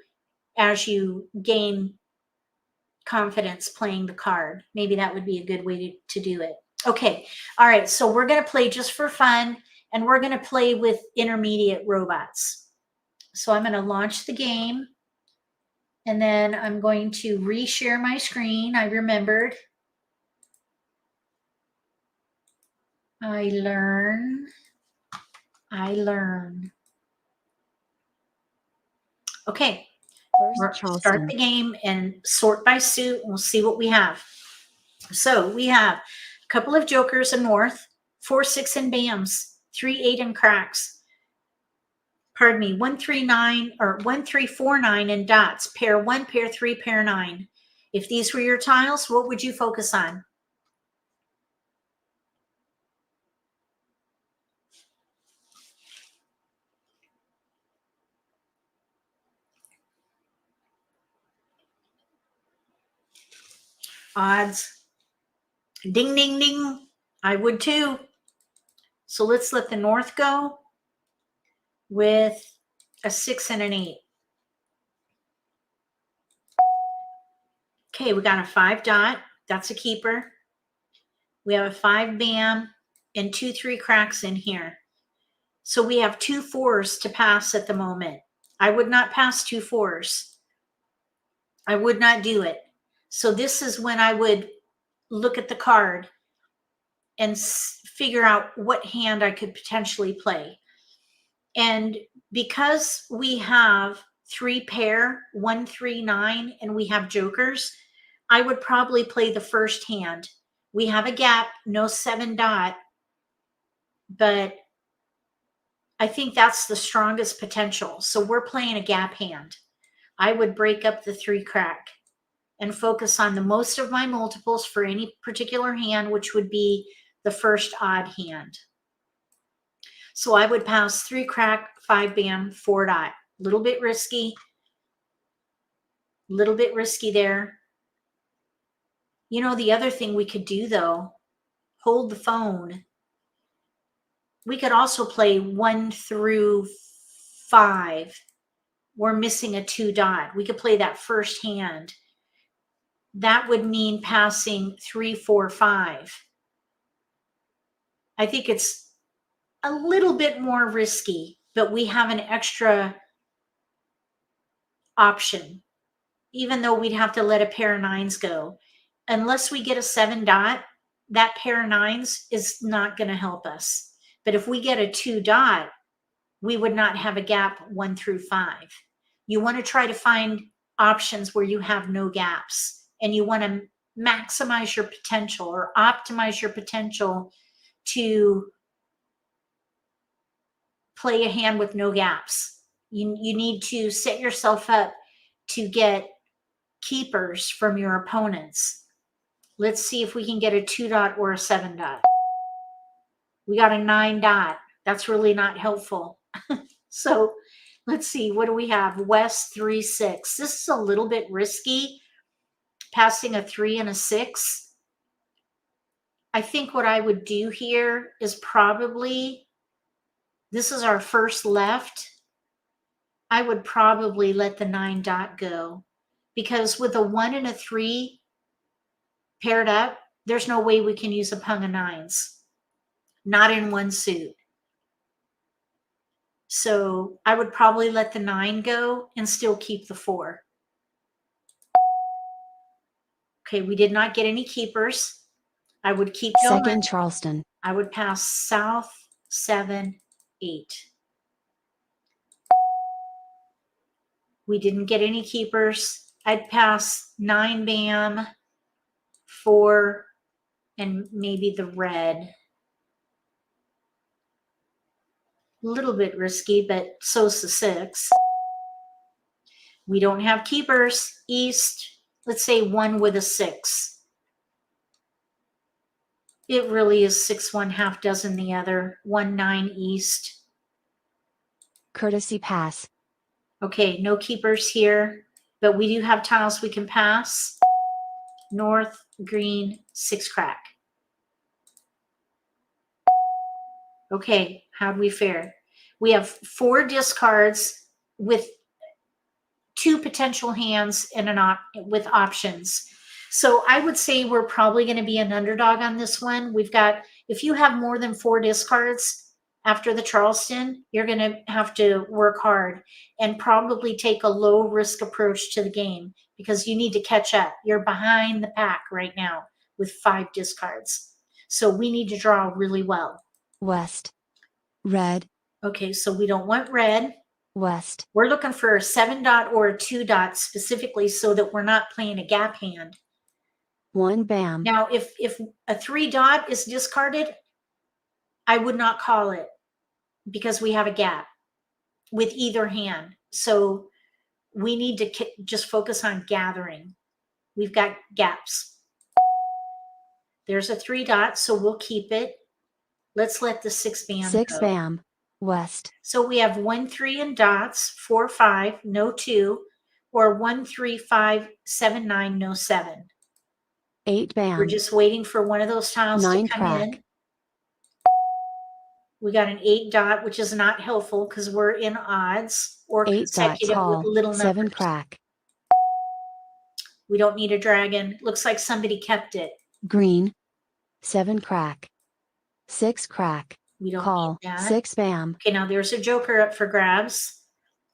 as you gain confidence playing the card. Maybe that would be a good way to do it. Okay. All right. So we're going to play just for fun, and we're going to play with intermediate robots. So I'm going to launch the game, and then I'm going to reshare my screen. I remembered. I learn. Okay. First, Start Charleston. the game and sort by suit. We'll see what we have. So we have a couple of jokers in north, 4, 6 and bams, 3, 8 and cracks. Pardon me, 1, 3, 9 or 1, 3, 4, 9 and dots. Pair 1, pair 3, pair 9. If these were your tiles, what would you focus on? Odds. Ding, ding, ding. I would too. So let's let the north go with a 6 and an 8. Okay, we got a 5 dot. That's a keeper. We have a 5 bam and 2, 3 cracks in here. So we have 2 4s to pass at the moment. I would not pass 2 4s. I would not do it. So this is when I would look at the card and figure out what hand I could potentially play. And because we have 3 pair, 1, 3, 9, and we have jokers, I would probably play the first hand. We have a gap, no 7 dot, but I think that's the strongest potential. So we're playing a gap hand. I would break up the 3 crack and focus on the most of my multiples for any particular hand, which would be the first odd hand. So I would pass 3 crack, 5 bam, 4 dot. Little bit risky there. You know, the other thing we could do though, hold the phone. We could also play 1 through 5. We're missing a 2 dot. We could play that first hand. That would mean passing 3, 4, 5. I think it's a little bit more risky, but we have an extra option, even though we'd have to let a pair of 9s go. Unless we get a 7 dot, that pair of 9s is not going to help us. But if we get a 2 dot, we would not have a gap 1 through 5. You want to try to find options where you have no gaps, and you want to maximize your potential or optimize your potential to play a hand with no gaps. You need to set yourself up to get keepers from your opponents. Let's see if we can get a 2 dot or a 7 dot. We got a 9 dot. That's really not helpful. So let's see, what do we have? West 3, 6. This is a little bit risky, passing a 3 and a 6. I think what I would do here is probably, this is our first left. I would probably let the 9 dot go, because with a 1 and a 3 paired up, there's no way we can use a pung of 9s. Not in one suit. So I would probably let the 9 go and still keep the 4. Okay, we did not get any keepers. I would keep going. Second Charleston. I would pass south 7, 8. We didn't get any keepers. I'd pass 9 bam, 4, and maybe the red. A little bit risky, but so's the 6. We don't have keepers. East, let's say 1 with a 6. It really is 6 1, half dozen the other. 1 9 east. Courtesy pass. Okay, no keepers here, but we do have tiles we can pass. North, green, 6 crack. Okay, how'd we fare? We have 4 discards with 2 potential hands and with options. So I would say we're probably going to be an underdog on this one. We've got, if you have more than 4 discards after the Charleston, you're going to have to work hard and probably take a low risk approach to the game, because you need to catch up. You're behind the pack right now with 5 discards. So we need to draw really well. West. Red. Okay, so we don't want red. West. We're looking for a 7 dot or a 2 dot specifically, so that we're not playing a gap hand. 1 bam. Now, if a 3 dot is discarded, I would not call it, because we have a gap with either hand. So we need to just focus on gathering. We've got gaps. There's a 3 dot, so we'll keep it. Let's let the 6 bam 6 go. bam. West. So we have 1 3 in dots, 4 5, no 2, or 1 3 5 7 9, no 7. 8 bam. We're just waiting for one of those tiles 9 to come crack. in. We got an 8 dot, which is not helpful because we're in odds or 8 dot consecutive tall. with little numbers. 7 crack. We don't need a dragon. Looks like somebody kept it. Green. 7 crack. 6 crack. We don't Call. need that. 6 bam. Okay, now there's a joker up for grabs.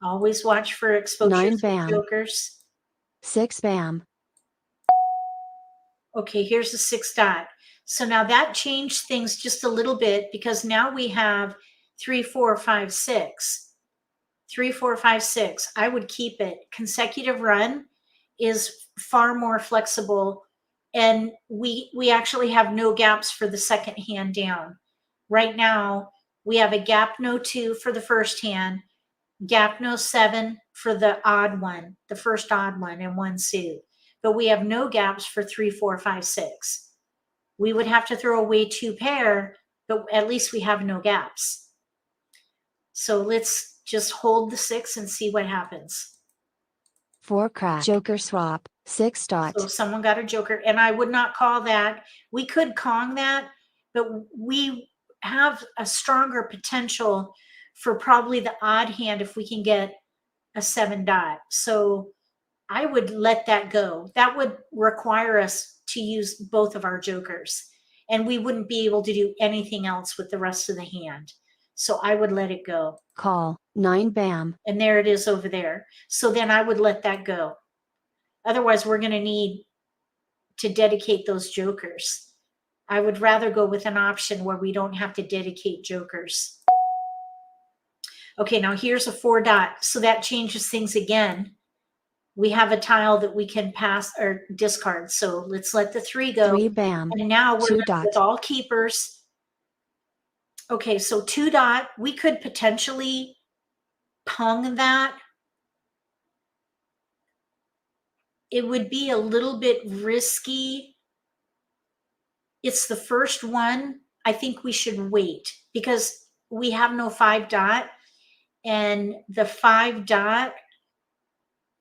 Always watch for 9 exposures bam. with jokers. 6 bam. Okay, here's the 6 dot. So now that changed things just a little bit, because now we have 3 4 5 6. 3 4 5 6. I would keep it. Consecutive run is far more flexible, and we actually have no gaps for the second hand down. Right now, we have a gap no 2 for the first hand, gap no 7 for the odd one, the first odd one in one suit. But we have no gaps for 3 4 5 6. We would have to throw away 2 pair, but at least we have no gaps. So let's just hold the 6 and see what happens. 4 crack. Joker swap. 6 dot. So someone got a joker, and I would not call that. We could Kong that, but we have a stronger potential for probably the odd hand if we can get a 7 dot. So I would let that go. That would require us to use both of our jokers, and we wouldn't be able to do anything else with the rest of the hand. So I would let it go. Call. 9 bam. And there it is over there. So then I would let that go. Otherwise, we're going to need to dedicate those jokers. I would rather go with an option where we don't have to dedicate jokers. Okay, now here's a 4 dot. So that changes things again. We have a tile that we can pass or discard. So let's let the 3 go. 3 bam. And now we're 2 dot. with all keepers. Okay, so 2 dot, we could potentially pung that. It would be a little bit risky. It's the first one. I think we should wait, because we have no 5 dot, and the 5 dot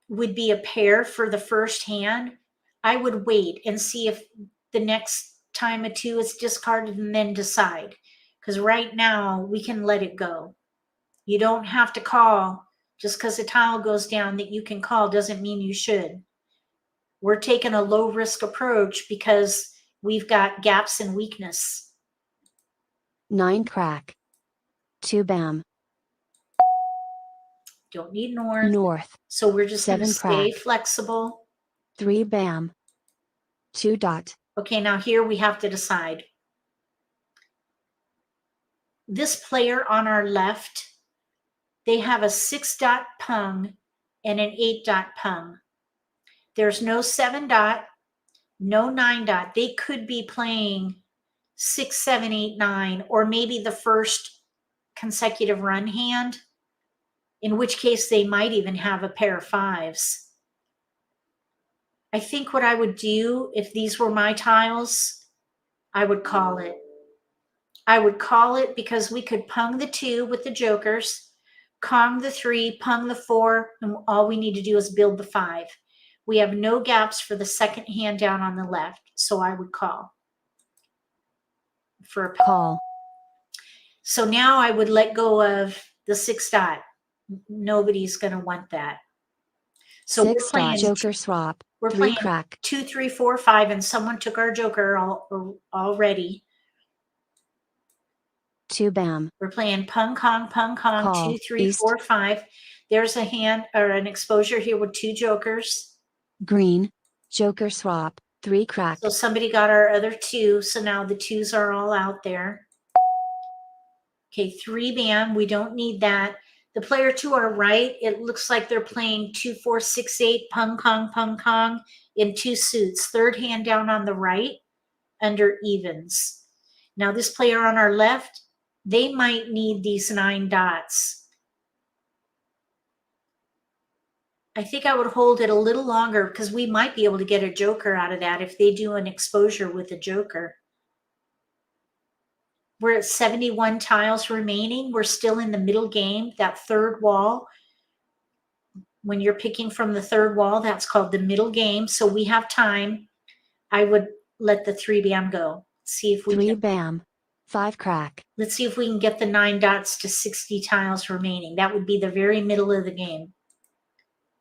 would be a pair for the first hand. I would wait and see if the next time a 2 is discarded and then decide, because right now we can let it go. You don't have to call Just because a tile goes down that you can call doesn't mean you should. We're taking a low risk approach because we've got gaps in weakness. 9 crack. 2 bam. Don't need north. North. So we're just going to 7 stay crack. flexible. 3 bam. 2 dot. Okay, now here we have to decide. This player on our left, they have a 6 dot pung and an 8 dot pung. There's no 7 dot, no 9 dot. They could be playing 6, 7, 8, 9, or maybe the first consecutive run hand, in which case they might even have a pair of 5s. I think what I would do if these were my tiles, I would call it. I would call it because we could pung the 2 with the jokers, Kong the 3, pung the 4, and all we need to do is build the 5. We have no gaps for the second hand down on the left, so I would call. For a Call. So now I would let go of the 6 dot. Nobody's going to want that. So 6 we're playing joker swap. We're 3 playing crack. 2, 3, 4, 5, and someone took our joker already. 2 bam. We're playing pung kong, Call. 2, 3, East. 4, 5. There's a hand or an exposure here with 2 jokers. Green. Joker swap. 3 crack. So somebody got our other 2. So now the 2s are all out there. Okay, 3 bam. We don't need that. The player to our right, it looks like they're playing 2, 4, 6, 8, pung kong in 2 suits. Third hand down on the right under evens. Now this player on our left, they might need these 9 dots. I think I would hold it a little longer because we might be able to get a joker out of that if they do an exposure with a joker. We're at 71 tiles remaining. We're still in the middle game, that third wall. When you're picking from the third wall, that's called the middle game. So we have time. I would let the 3 bam go. See if we 3 can. bam. 5 crack. Let's see if we can get the 9 dots to 60 tiles remaining. That would be the very middle of the game.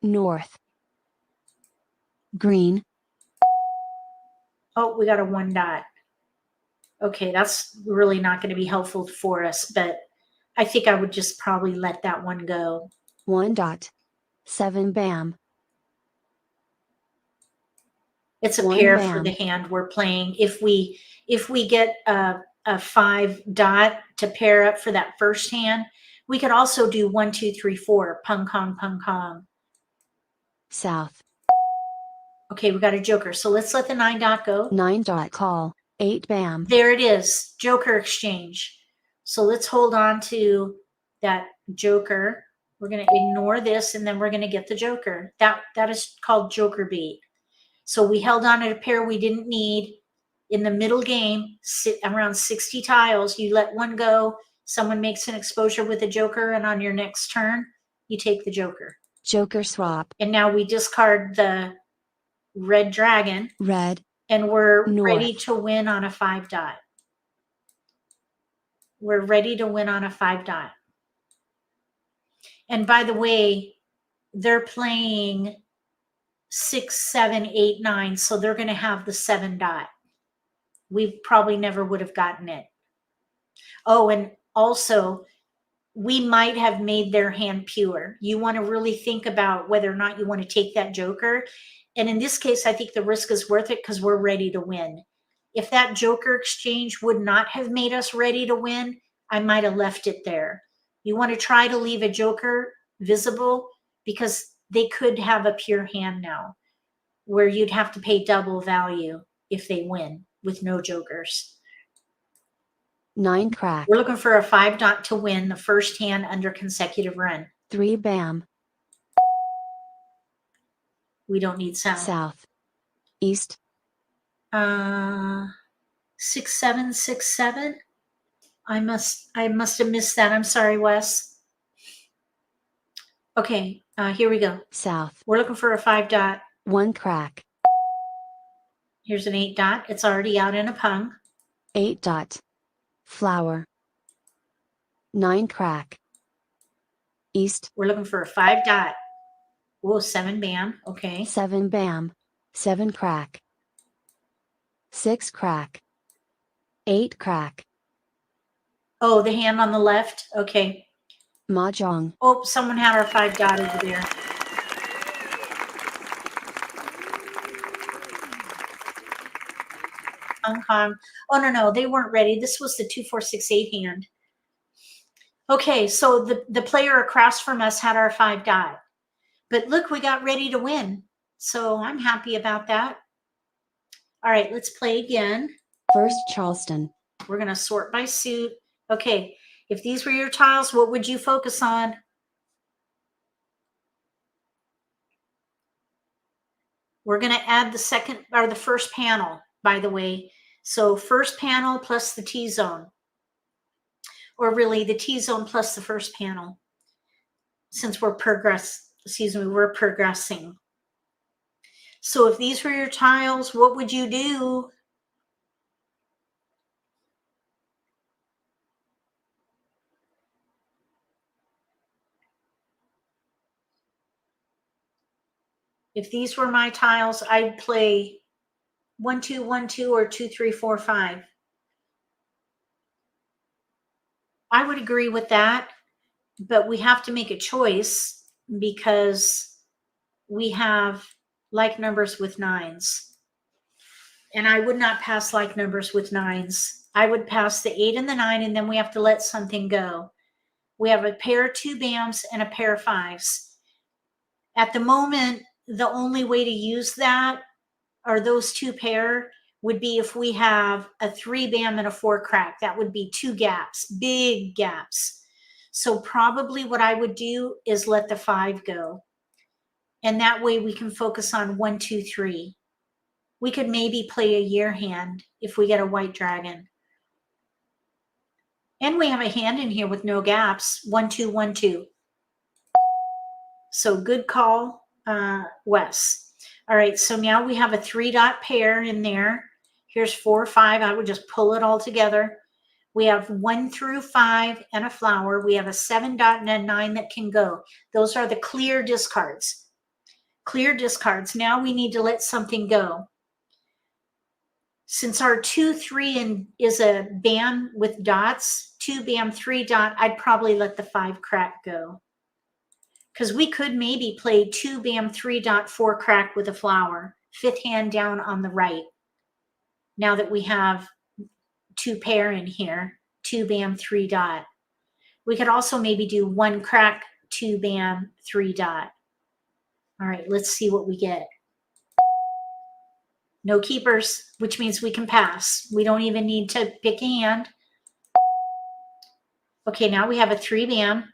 North. Green. Oh, we got a 1 dot. Okay, that's really not going to be helpful for us, but I think I would just probably let that one go. 1 dot. 7 bam. It's a 1 pair bam. for the hand we're playing. If we get a 5 dot to pair up for that first hand, we could also do 1, 2, 3, 4, pung kong. South. Okay, we got a joker. So let's let the 9 dot go. 9 dot call. 8 bam. There it is, joker exchange. So let's hold on to that joker. We're going to ignore this, and then we're going to get the joker. That is called joker beat. So we held on to a pair we didn't need. In the middle game, around 60 tiles, you let one go, someone makes an exposure with a joker, and on your next turn, you take the joker. Joker swap. And now we discard the red dragon. Red. And we're North. ready to win on a 5 dot. We're ready to win on a 5 dot. And by the way, they're playing 6, 7, 8, 9, so they're going to have the 7 dot. We probably never would have gotten it. Oh, and also, we might have made their hand pure. You want to really think about whether or not you want to take that joker. And in this case, I think the risk is worth it because we're ready to win. If that joker exchange would not have made us ready to win, I might have left it there. You want to try to leave a joker visible because they could have a pure hand now where you'd have to pay double value if they win with no jokers. 9 crack. We're looking for a 5 dot to win the first hand under consecutive run. 3 bam. We don't need south. South. East. 6, 7, 6, 7. I must have missed that. I'm sorry, Wes. Okay, here we go. South. We're looking for a 5 dot. 1 crack. Here's an 8 dot. It's already out in a pung. 8 dot. Flower. 9 crack. East. We're looking for a 5 dot. Whoa, 7 bam. Okay. 7 bam. 7 crack. 6 crack. 8 crack. Oh, the hand on the left. Okay. Mahjong. Oh, someone had our 5 dot over there. Hong Kong. Oh, no, they weren't ready. This was the 2, 4, 6, 8 hand. Okay, so the player across from us had our 5 dot. But look, we got ready to win. So I'm happy about that. All right, let's play again. First Charleston. We're going to sort by suit. Okay, if these were your tiles, what would you focus on? We're going to add the second or the first panel, by the way. So first panel plus the T-zone. Or really the T-zone plus the first panel. Since we're progressing. So if these were your tiles, what would you do? If these were my tiles, I'd play 1, 2, 1, 2, or 2, 3, 4, 5. I would agree with that, but we have to make a choice because we have like numbers with 9s. And I would not pass like numbers with 9s. I would pass the 8 and the 9, and then we have to let something go. We have a pair of 2 bams and a pair of 5s. At the moment, the only way to use that or those 2 pair would be if we have a 3 bam and a 4 crack. That would be 2 gaps, big gaps. So probably what I would do is let the 5 go. And that way we can focus on 1, 2, 3. We could maybe play a year hand if we get a white dragon. And we have a hand in here with no gaps, 1, 2, 1, 2. So good call, Wes. All right, so now we have a 3 dot pair in there. Here's 4, 5. I would just pull it all together. We have 1 through 5 and a flower. We have a 7 dot and a 9 that can go. Those are the clear discards. Clear discards. Now we need to let something go. Since our 2, 3 is a bam with dots, 2 bam, 3 dot, I'd probably let the 5 crack go. Because we could maybe play 2 bam, 3 dot, 4 crack with a flower. 5th hand down on the right. Now that we have 2 pair in here, 2 bam, 3 dot. We could also maybe do 1 crack, 2 bam, 3 dot. All right, let's see what we get. No keepers, which means we can pass. We don't even need to pick a hand. Okay, now we have a 3 bam.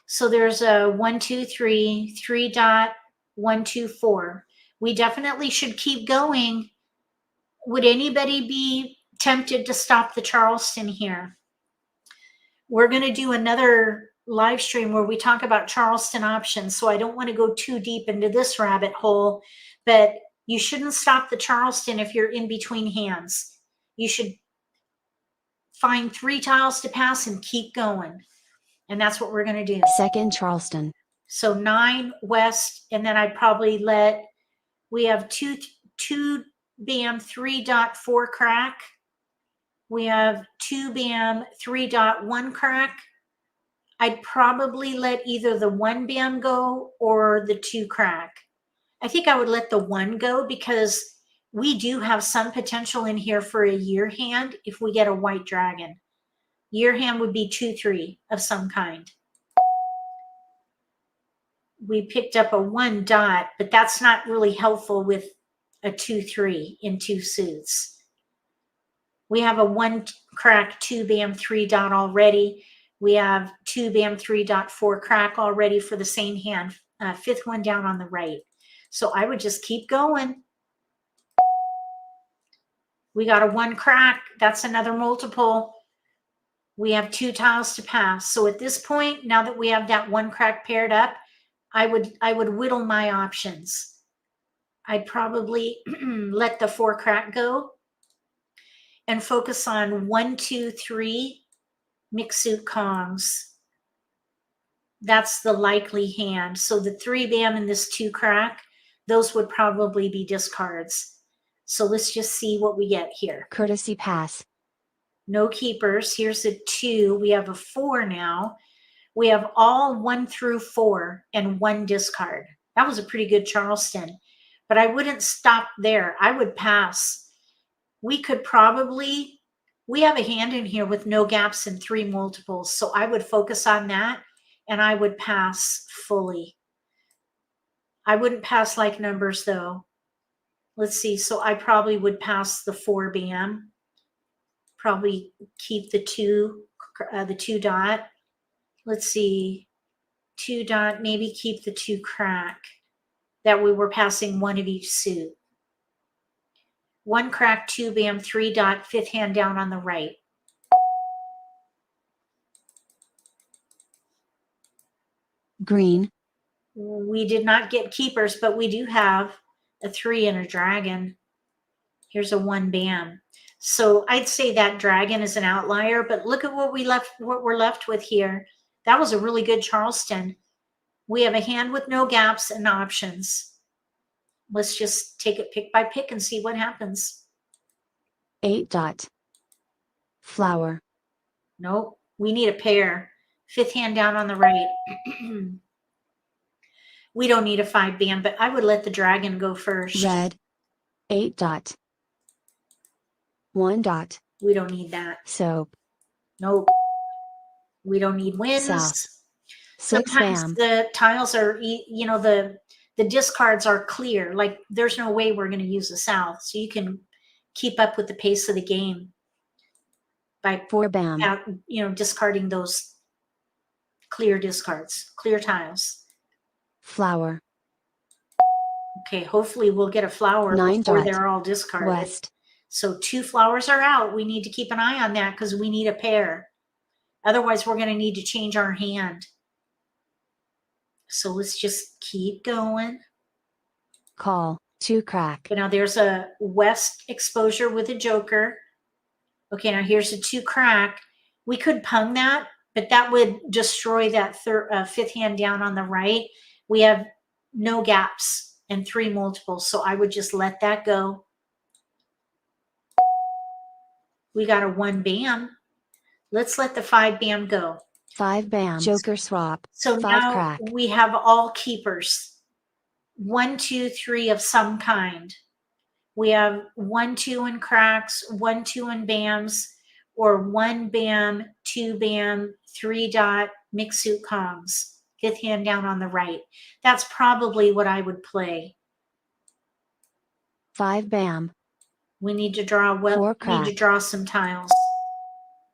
So there's a 1, 2, 3, 3 dot, 1, 2, 4. We definitely should keep going. Would anybody be tempted to stop the Charleston here? We're going to do another live stream where we talk about Charleston options. So I don't want to go too deep into this rabbit hole, but you shouldn't stop the Charleston if you're in between hands. You should find 3 tiles to pass and keep going. And that's what we're going to do. Second Charleston. So 9 west, and then I'd probably we have 2 bam, 3 dot, 4 crack. We have 2 bam, 3 dot, 1 crack. I'd probably let either the 1 bam go or the 2 crack. I think I would let the 1 go because we do have some potential in here for a year hand if we get a white dragon. Year hand would be 2, 3 of some kind. We picked up a 1 dot, but that's not really helpful with a 2, 3 in 2 suits. We have a 1 crack, 2 bam, 3 dot already. We have 2 bam, 3 dot, 4 crack already for the same hand. 5th one down on the right. So I would just keep going. We got a 1 crack. That's another multiple. We have 2 tiles to pass. So at this point, now that we have that 1 crack paired up, I would whittle my options. I'd probably let the 4 crack go and focus on 1, 2, 3 mixed suit Kongs. That's the likely hand. So the 3 bam and this 2 crack, those would probably be discards. So let's just see what we get here. Courtesy pass. No keepers. Here's a 2. We have a 4 now. We have all 1 through 4 and 1 discard. That was a pretty good Charleston. But I wouldn't stop there. I would pass. We could probably, we have a hand in here with no gaps and 3 multiples. So I would focus on that and I would pass fully. I wouldn't pass like numbers though. Let's see. So I probably would pass the 4 bam. Probably keep the 2 dot. Let's see. 2 dot, maybe keep the 2 crack. That we were passing 1 of each suit. 1 crack, 2 bam, 3 dot, 5th hand down on the right. Green. We did not get keepers, but we do have a 3 and a dragon. Here's a 1 bam. So I'd say that dragon is an outlier, but look at what we're left with here. That was a really good Charleston. We have a hand with no gaps and options. Let's just take it pick by pick and see what happens. 8 dot. Flower. Nope. We need a pair. 5th hand down on the right. We don't need a 5 bam, but I would let the dragon go first. Red. 8 dot. 1 dot. We don't need that. Soap. Nope. We don't need wins. South. 6 Sometimes bam. the tiles are, you know, the discards are clear. Like there's no way we're going to use the south. So you can keep up with the pace of the game by 4 bam. discarding those clear discards, clear tiles. Flower. Okay, hopefully we'll get a flower 9 before dot. they're all discarded. West. So 2 flowers are out. We need to keep an eye on that because we need a pair. Otherwise, we're going to need to change our hand. So let's just keep going. Call. 2 crack. But now there's a west exposure with a joker. Okay, now here's a 2 crack. We could pung that, but that would destroy that 5th hand down on the right. We have no gaps and 3 multiples, so I would just let that go. We got a 1 bam. Let's let the 5 bam go. 5 bam. Joker swap. So 5 now crack. we have all keepers. 1, 2, 3 of some kind. We have 1, 2 in cracks, 1, 2 in bams, or 1 bam, 2 bam, 3 dot, mixed suit Kongs. 5th hand down on the right. That's probably what I would play. 5 bam. We need to draw some tiles.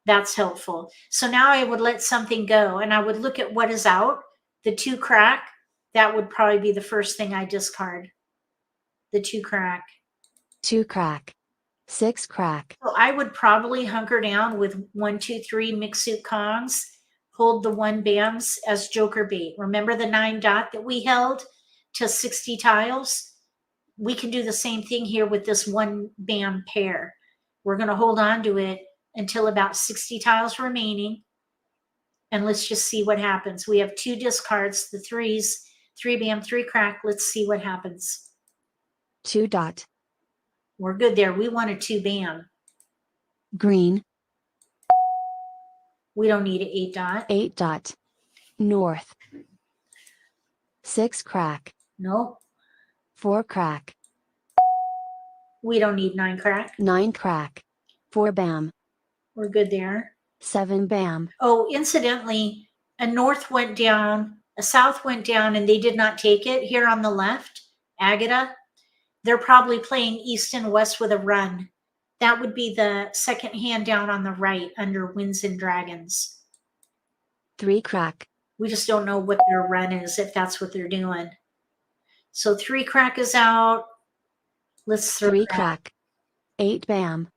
That's helpful. So now I would let something go and I would look at what is out. The 2 crack, that would probably be the first thing I discard. The 2 crack. 2 crack. 6 crack. So I would probably hunker down with 1, 2, 3 mixed suit Kongs. Hold the 1 bams as joker bait. Remember the 9 dot that we held to 60 tiles? We can do the same thing here with this 1 bam pair. We're going to hold on to it until about 60 tiles remaining. And let's just see what happens. We have 2 discards, the 3s, 3 bam, 3 crack. Let's see what happens. 2 dot. We're good there. We want a 2 bam. Green. We don't need an 8 dot. 8 dot. North. 6 crack. Nope. 4 crack. We don't need 9 crack. 9 crack. 4 bam. We're good there. 7 bam. Oh, incidentally, a north went down, a south went down, and they did not take it. Here on the left, Agata, they're probably playing east and west with a run. That would be the second hand down on the right under Winds and Dragons. 3 crack. We just don't know what their run is if that's what they're doing. So 3 crack is out. Let's throw 3 that. crack. 8 bam.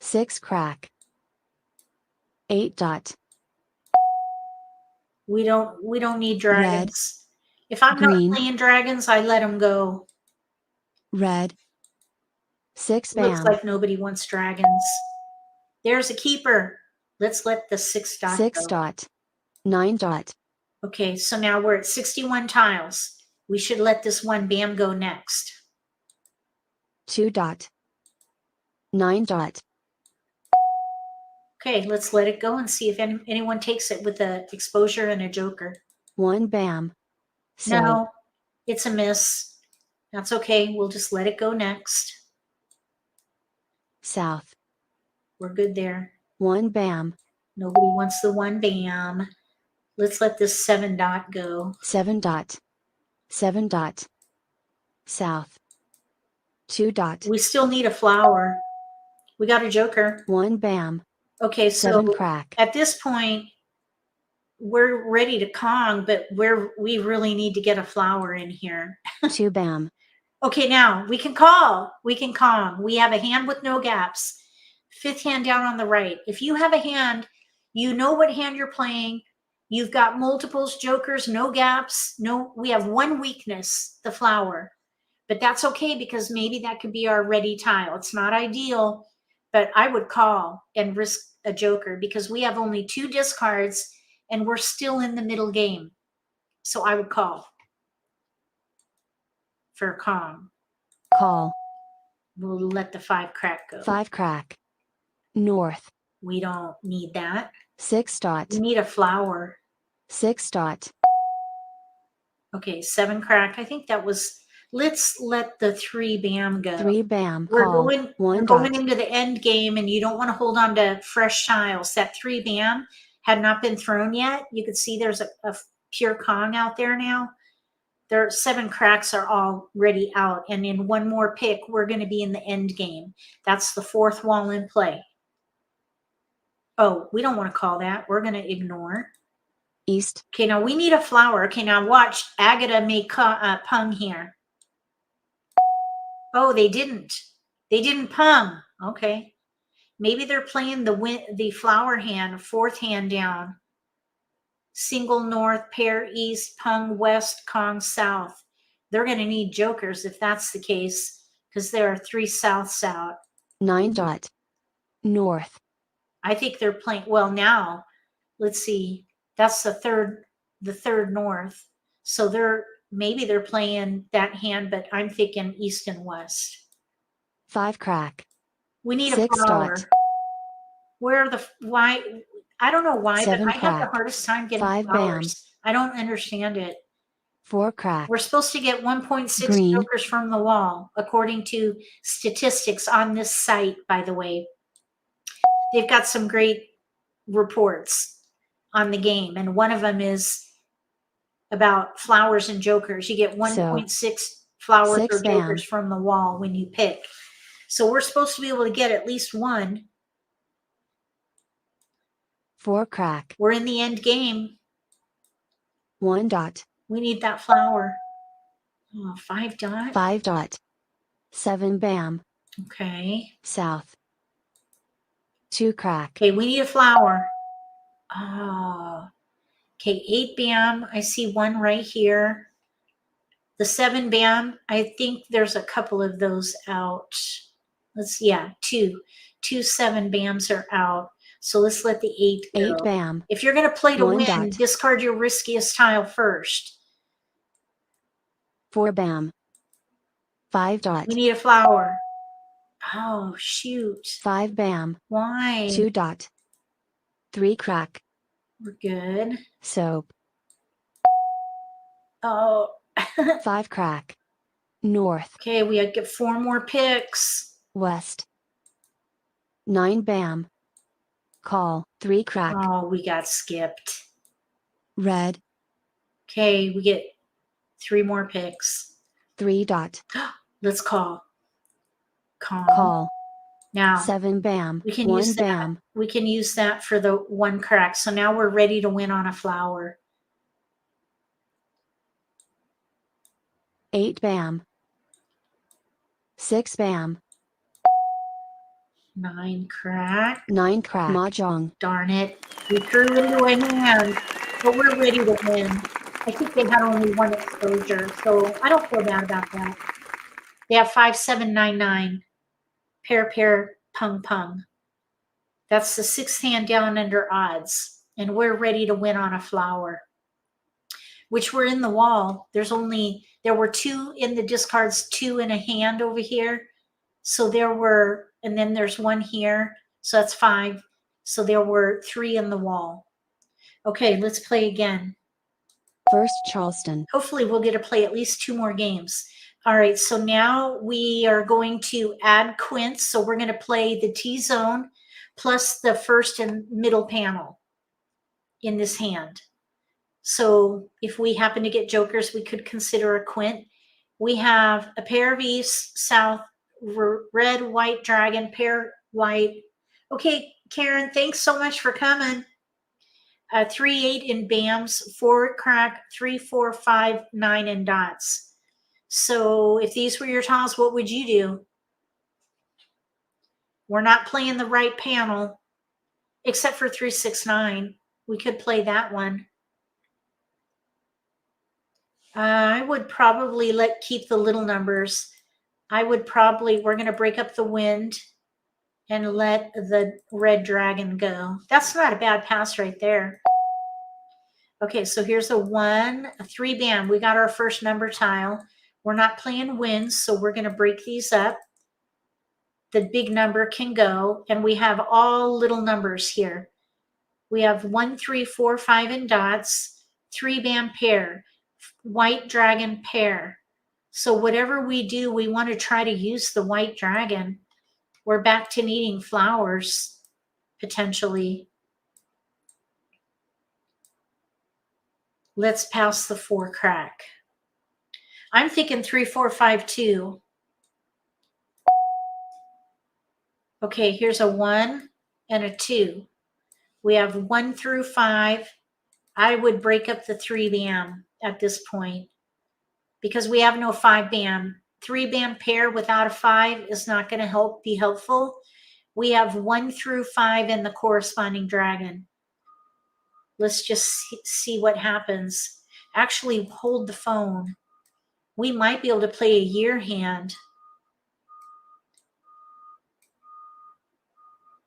6 crack. 8 dot. We don't need dragons. If I'm green, not playing dragons, I let them go. Red. 6 Looks bam. like nobody wants dragons. There's a keeper. Let's let the 6 dot 6 go. dot. 9 dot. Okay, so now we're at 61 tiles. We should let this one bam go next. 2 dot. 9 dot. Okay, let's let it go and see if anyone takes it with a exposure and a joker. 1 bam. So, No, it's a miss. That's okay. We'll just let it go next. south. We're good there. 1 bam. Nobody wants the 1 bam. Let's let this 7 dot go. 7 dot. 7 dot. South. 2 dot. We still need a flower. We got a joker. 1 bam. Okay, so 7 crack. at this point, we're ready to Kong, but we really need to get a flower in here. 2 bam. Okay, now we can call. We can Kong. We have a hand with no gaps. 5th hand down on the right. If you have a hand, you know what hand you're playing. You've got multiples, jokers, no gaps. No, we have one weakness, the flower. But that's okay because maybe that could be our ready tile. It's not ideal, but I would call and risk a joker because we have only 2 discards and we're still in the middle game. So I would call for Kong. Call. We'll let the 5 crack go. 5 crack. North. We don't need that. 6 dot. We need a flower. 6 dot. Okay, 7 crack. I think that was, let's let the 3 bam go. 3 bam. We're Call. going, 1 we're dot. going into the end game and you don't want to hold on to fresh tiles. That 3 bam had not been thrown yet. You could see there's a pure Kong out there now. Their 7 cracks are already out. And in one more pick, we're going to be in the end game. That's the 4th wall in play. Oh, we don't want to call that. We're going to ignore. East. Okay, now we need a flower. Okay, now watch. Agata may pung here. Oh, they didn't. They didn't pung. Okay. Maybe they're playing the flower hand, 4th hand down. Single north, pair east, pung west, Kong south. They're going to need jokers if that's the case because there are 3 souths out. 9 dot. North. I think they're playing, well, now, let's see. That's the third north. So maybe they're playing that hand, but I'm thinking east and west. 5 crack. We need 6 a flower. dot. Why? I don't know why, 7 but I have the crack. hardest time getting 5 flowers. I don't understand it. 4 crack. We're supposed to get 1.6 Green. jokers from the wall, according to statistics on this site, by the way. They've got some great reports on the game, and one of them is about flowers and jokers. You get 1.6 flowers 6 or jokers from the wall when you pick. So we're supposed to be able to get at least 1. 4 crack. We're in the end game. 1 dot. We need that flower. Oh, 5 dot. 5 dot. 7 bam. Okay. South. 2 crack. Okay, we need a flower. Oh. Okay, 8 bam. I see 1 right here. The 7 bam, I think there's a couple of those out. Yeah, 2. 2 7 bams are out. So let's let the 8 go. 8 bam. If you're going to play to 1 win, dot. discard your riskiest tile first. 4 bam. 5 dot. We need a flower. Oh, shoot. 5 bam. Why? 2 dot. 3 crack. We're good. Soap. Oh. 5 crack. North. Okay, we get 4 more picks. West. 9 bam. Call. 3 crack. Oh, we got skipped. Red. Okay, we get 3 more picks. 3 dot. Let's call. Call. Now 7 bam. we can 1 use that. bam. We can use that for the 1 crack. So now we're ready to win on a flower. 8 bam. 6 bam. 9 crack. 9 crack. Mahjong. Darn it. We threw into a hand, but we're ready to win. I think they had only 1 exposure, so I don't feel bad about that. They have 5 7 9 9. Pair, pung, pung. That's the 6th hand down under odds. And we're ready to win on a flower. which were in the wall. There were 2 in the discards, 2 in a hand over here. So and then there's 1 here. So that's 5. So there were 3 in the wall. Okay, let's play again. First Charleston. Hopefully we'll get to play at least 2 more games. All right, so now we are going to add quints. So we're going to play the T-zone plus the first and middle panel in this hand. So if we happen to get jokers, we could consider a quint. We have a pair of east, south, red, white, dragon, pair, white. Okay, Karen, thanks so much for coming. 3, 8 in BAMs, 4 crack, 3, 4, 5, 9 in dots. So if these were your tiles, what would you do? We're not playing the right panel, except for 3, 6, 9. We could play that one. I would probably keep the little numbers. We're going to break up the wind and let the red dragon go. That's not a bad pass right there. Okay, so here's a 1, a 3 BAM. We got our first number tile. We're not playing winds, so we're going to break these up. The big number can go, and we have all little numbers here. We have 1, 3, 4, 5 in dots, 3 BAM pair, white dragon pair. So whatever we do, we want to try to use the white dragon. We're back to needing flowers, potentially. Let's pass the 4 crack. I'm thinking 3, 4, 5, 2. Okay, here's a 1 and a 2. We have 1 through 5. I would break up the 3 BAM at this point because we have no 5 BAM. 3 BAM pair without a 5 is not going to be helpful. We have 1 through 5 in the corresponding dragon. Let's just see what happens. Actually, hold the phone. We might be able to play a year hand.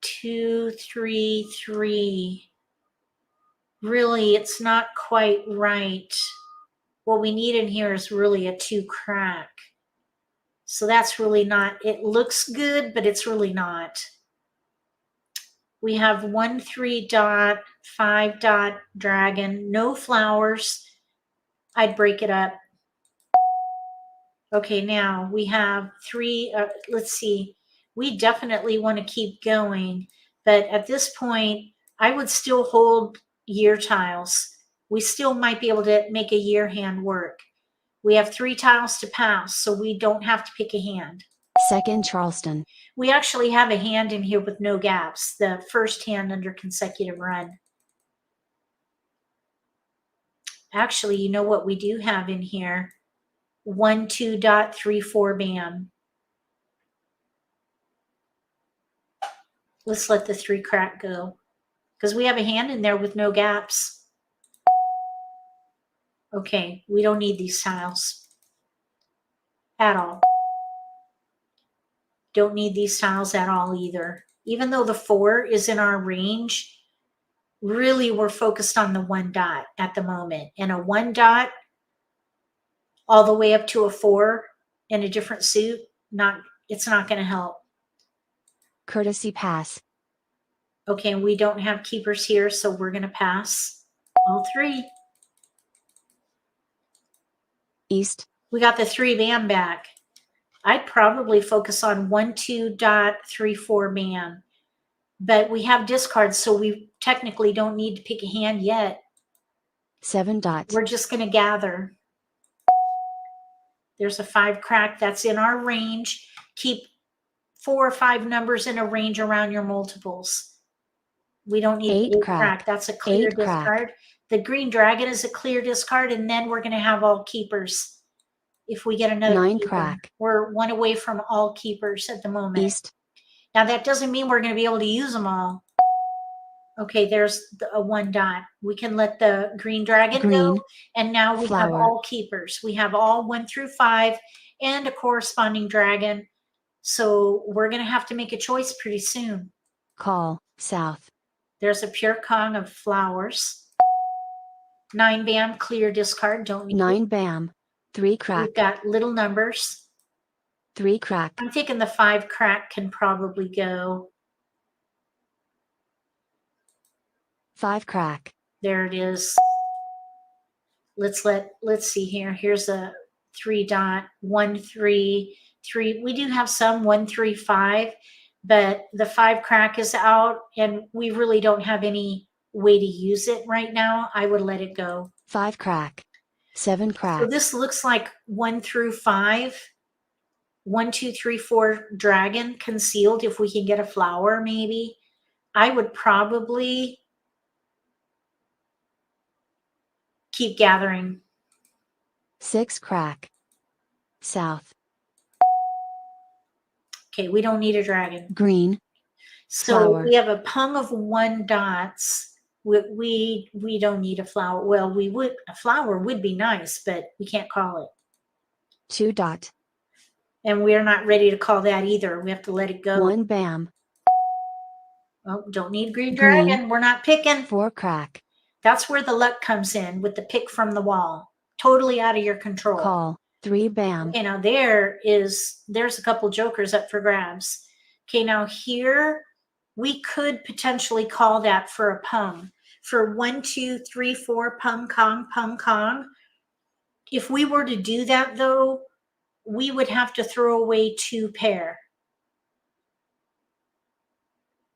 2, 3, 3. Really, it's not quite right. What we need in here is really a 2 crack. So that's really not, it looks good, but it's really not. We have 1, 3 dot, 5 dot dragon, no flowers. I'd break it up. Okay, now we have 3, let's see. We definitely want to keep going, but at this point, I would still hold year tiles. We still might be able to make a year hand work. We have 3 tiles to pass, so we don't have to pick a hand. Second Charleston. We actually have a hand in here with no gaps, the first hand under consecutive run. Actually, you know what we do have in here? 1, 2 dot, 3, 4 BAM. Let's let the 3 crack go because we have a hand in there with no gaps. Okay, we don't need these tiles at all. Don't need these tiles at all either. Even though the 4 is in our range, really we're focused on the 1 dot at the moment. And a 1 dot all the way up to a 4 in a different suit, it's not going to help. Courtesy pass. Okay, we don't have keepers here, so we're going to pass all 3. East. We got the 3 BAM back. I'd probably focus on 1, 2 dot, 3, 4 BAM. But we have discards, so we technically don't need to pick a hand yet. 7 dot. We're just going to gather. There's a 5 crack. That's in our range. Keep 4 or 5 numbers in a range around your multiples. We don't need 8 crack. That's a clear discard. Crack. The green dragon is a clear discard, and then we're going to have all keepers. If we get another 9 keeper. crack. We're 1 away from all keepers at the moment. East. Now that doesn't mean we're going to be able to use them all. Okay, there's a 1 dot. We can let the green dragon go, and now we have all keepers. We have all 1 through 5 and a corresponding dragon. So we're going to have to make a choice pretty soon. Call south. There's a pure Kong of flowers. 9 bam, clear discard, don't need 9 it. bam. 3 crack. We've got little numbers. 3 crack. I'm thinking the 5 crack can probably go. 5 crack. There it is. Let's see here. Here's a 3 dot, 1 3 3. We do have some 1 3 5, but the 5 crack is out and we really don't have any way to use it right now. I would let it go. 5 crack. 7 crack. So this looks like 1 through 5. 1 2 3 4 dragon concealed. If we can get a flower, maybe I would probably keep gathering. 6 crack. South. Okay, we don't need a dragon. Green. So Flower. we have a pung of 1 dots. We don't need a flower. Well, we would, a flower would be nice, but we can't call it. 2 dot. And we're not ready to call that either. We have to let it go. 1 bam. Oh, don't need green Green. dragon. We're not picking. 4 crack. That's where the luck comes in with the pick from the wall. Totally out of your control. Call. 3 bam. Okay, now there's a couple jokers up for grabs. Okay, now here we could potentially call that for a pung. For 1 2 3 4 pung kong pung kong. If we were to do that though, we would have to throw away 2 pair.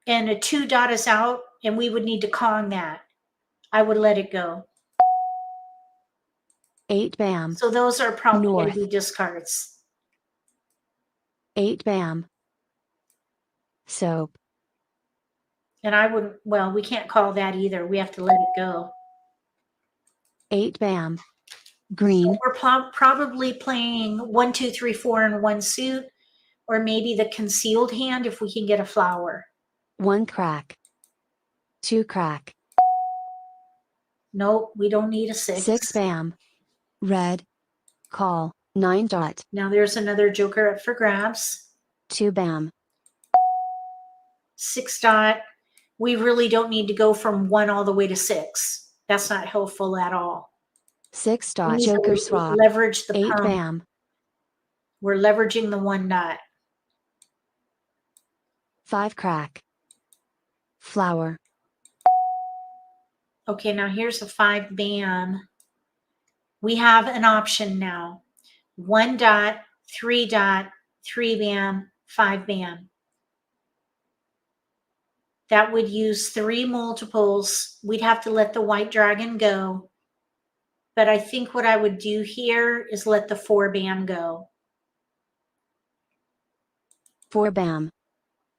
And a 2 dot is out and we would need to kong that. I would let it go. 8 bam. So those are probably going to North. be discards. 8 bam. Soap. And I wouldn't, well, we can't call that either. We have to let it go. 8 bam. Green. We're probably playing 1 2 3 4 in 1 suit, or maybe the concealed hand if we can get a flower. 1 crack. 2 crack. Nope, we don't need a 6. 6 bam. Red. Call. 9 dot. Now there's another joker up for grabs. 2 bam. 6 dot. We really don't need to go from 1 all the way to 6. That's not helpful at all. 6 dot. We need to Joker swap. leverage the 8 pump. bam. We're leveraging the 1 dot. 5 crack. Flower. Okay, now here's a 5 bam. We have an option now. 1 dot, 3 dot, 3 bam, 5 bam. That would use 3 multiples. We'd have to let the white dragon go. But I think what I would do here is let the 4 bam go. 4 bam.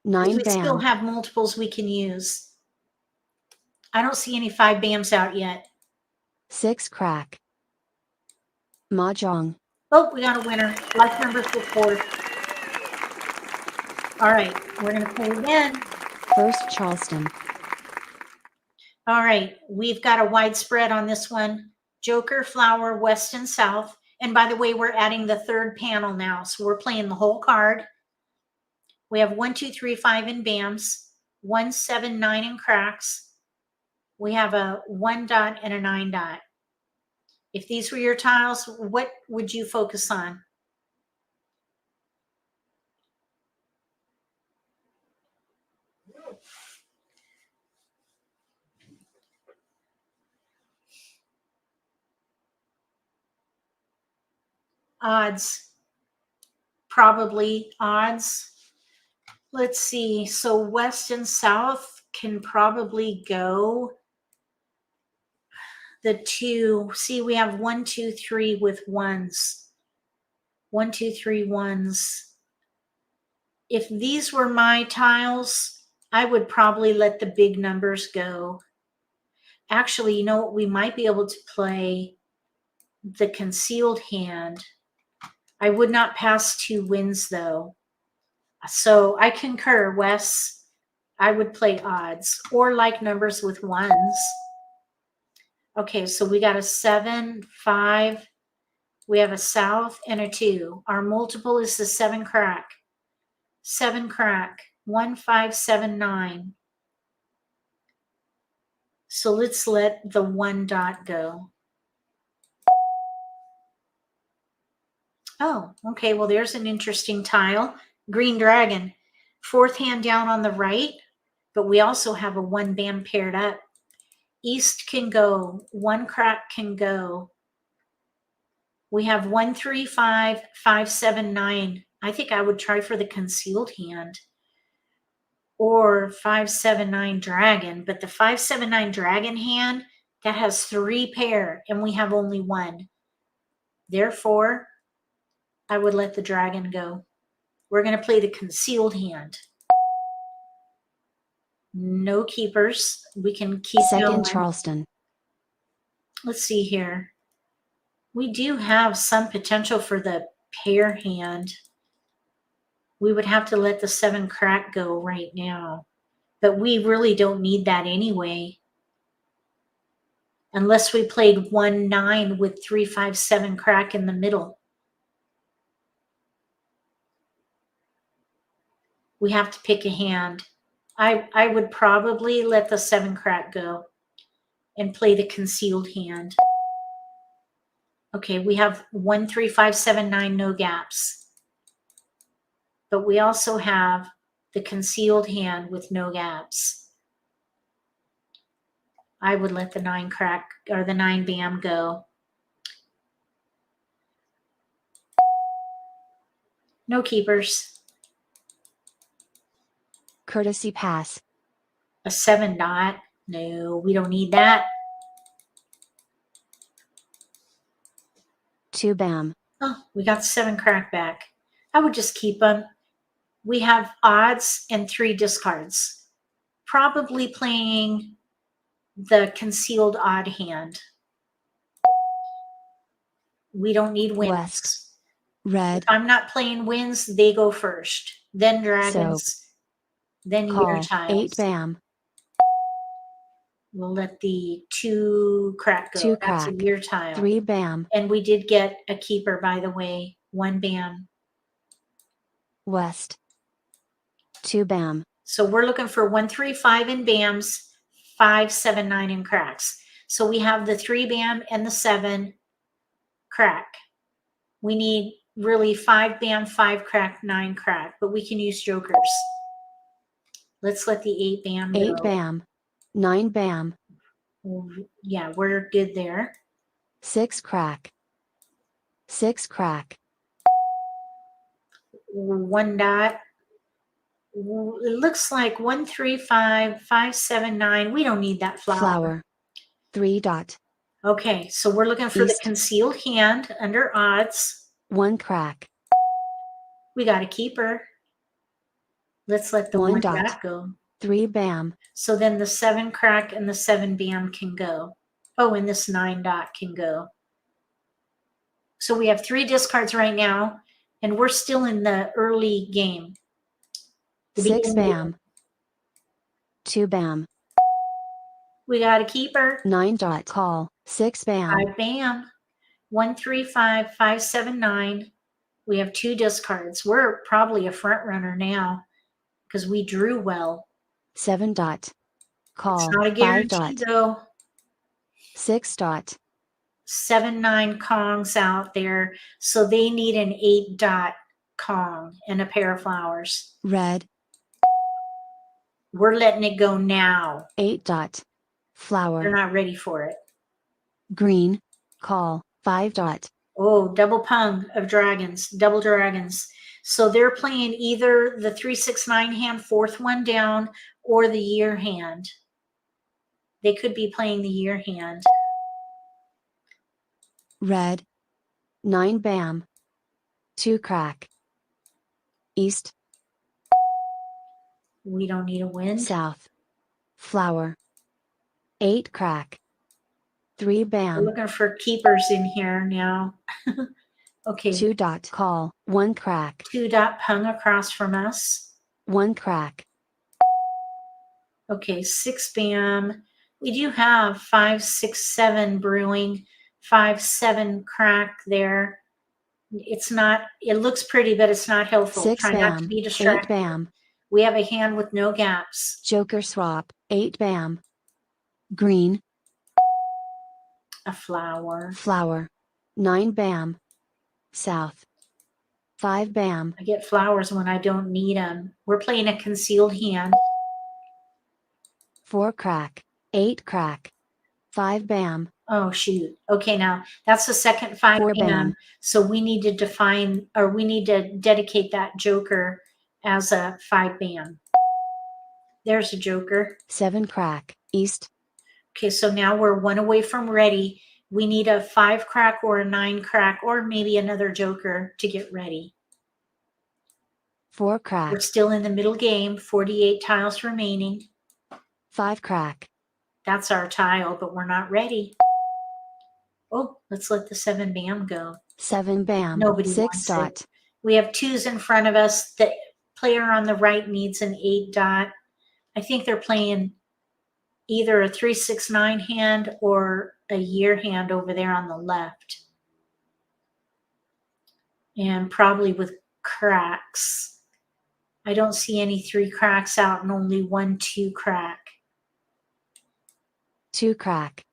9 We still bam. have multiples we can use. I don't see any 5 bams out yet. 6 crack. Mah Jongg. Oh, we got a winner. Life numbers report. All right, we're going to play again. First Charleston. All right, we've got a widespread on this one. Joker, flower, west and south. And by the way, we're adding the 3rd panel now. So we're playing the whole card. We have 1 2 3 5 in bams, 1 7 9 in cracks. We have a 1 dot and a 9 dot. If these were your tiles, what would you focus on? Odds. Probably odds. Let's see. So west and south can probably go. The 2. See, we have 1 2 3 with 1s. 1 2 3 1s. If these were my tiles, I would probably let the big numbers go. Actually, you know what? We might be able to play the concealed hand. I would not pass 2 wins though. So I concur, Wes. I would play odds or like numbers with 1s. Okay, so we got a 7, 5. We have a south and a 2. Our multiple is the 7 crack. 7 crack. 1 5 7 9. So let's let the 1 dot go. Oh, okay. Well, there's an interesting tile. Green dragon. 4th hand down on the right, but we also have a 1 bam paired up. East can go. 1 crack can go. We have 1, 3, 5, 5, 7, 9. I think I would try for the concealed hand. Or 5, 7, 9 dragon. But the 5, 7, 9 dragon hand, that has 3 pair, and we have only 1. Therefore, I would let the dragon go. We're going to play the concealed hand. No keepers. We can keep Second going. Charleston. Let's see here. We do have some potential for the pair hand. We would have to let the 7 crack go right now. But we really don't need that anyway. Unless we played 1, 9 with 3, 5, 7 crack in the middle. We have to pick a hand. I would probably let the 7 crack go and play the concealed hand. Okay, we have 1, 3, 5, 7, 9, no gaps. But we also have the concealed hand with no gaps. I would let the 9 crack or the 9 bam go. No keepers. Courtesy pass. A 7 dot. No, we don't need that. 2 bam. Oh, we got 7 crack back. I would just keep them. We have odds and 3 discards. Probably playing the concealed odd hand. We don't need wins. West. Red. If I'm not playing wins, they go first. Then dragons. Then Call. year tiles. 8 bam. We'll let the 2 crack go. 2 That's crack. a year tile. 3 bam. And we did get a keeper, by the way. 1 bam. West. 2 bam. So we're looking for 1, 3, 5 in bams, 5, 7, 9 in cracks. So we have the 3 bam and the 7 crack. We need really 5 bam, 5 crack, 9 crack, but we can use jokers. Let's let the 8 bam go. 8 bam. 9 bam. Yeah, we're good there. 6 crack. 6 crack. 1 dot. It looks like 1, 3, 5, 5, 7, 9. We don't need that flower. 3 dot. Okay, so we're looking for East. the concealed hand under odds. 1 crack. We got a keeper. Let's let the 1 1 dot. dot go. 3 bam. So then the 7 crack and the 7 bam can go. Oh, and this 9 dot can go. So we have 3 discards right now, and we're still in the early game. 6 bam. 2 bam. We got a keeper. 9 dot. Call. 6 bam. 5 bam. 1, 3, 5, 5, 7, 9. We have 2 discards. We're probably a front runner now because we drew well. 7 dot. Call. It's not a 5 guarantee dot. though. 6 dot. 7, 9 Kongs out there. So they need an 8 dot Kong and a pair of flowers. Red. We're letting it go now. 8 dot. Flower. They're not ready for it. Green. Call. 5 dot. Oh, double pung of dragons, double dragons. So they're playing either the 3, 6, 9 hand, 4th one down, or the year hand. They could be playing the year hand. Red. 9 bam. 2 crack. East. We don't need a wind. South. Flower. 8 crack. 3 We're bam. looking for keepers in here now. Okay. 2 dot. Call. 1 crack. 2 dot pung across from us. 1 crack. Okay, 6 bam. We do have 5, 6, 7 brewing. 5, 7 crack there. It's not, it looks pretty, but it's not helpful. 6 Try not to bam. be 8 distracted. bam. We have a hand with no gaps. Joker swap. 8 bam. green, A flower. flower. 9 bam, south. 5 bam, I get flowers when I don't need them. We're playing a concealed hand. 4 crack, 8 crack. 5 bam, Oh, shoot. Okay, now that's the second 5 4 bam. bam. So we need to define, or we need to dedicate that joker as a 5 bam. There's a joker. 7 crack, east. Okay, so now we're 1 away from ready. We need a 5 crack or a 9 crack or maybe another joker to get ready. 4 We're crack, still in the middle game, 48 tiles remaining. 5 crack. That's our tile, but we're not ready. Oh, let's let the 7 bam go. 7 bam, Nobody 6 wants dot. it. We have 2s in front of us. The player on the right needs an 8 dot. I think they're playing either a 3-6-9 hand or a year hand over there on the left. And probably with cracks. I don't see any 3 cracks out and only 1 2 crack. 2 crack.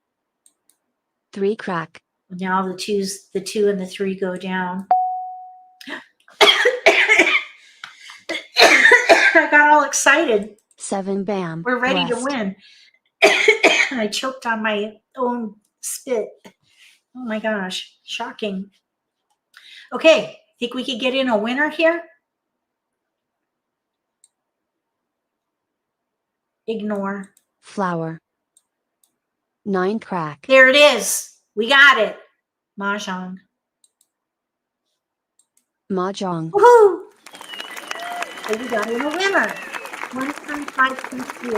3 crack. Now the 2 and the 3 go down. I got all excited. 7 bam, We're ready west. to win. I choked on my own spit. Oh my gosh, shocking. Okay, think we could get in a winner here? Ignore. Flower. 9 crack. There it is. We got it. Mahjong. Mah Jongg. Woohoo! So we got in a winner. 1 times 5 times 2.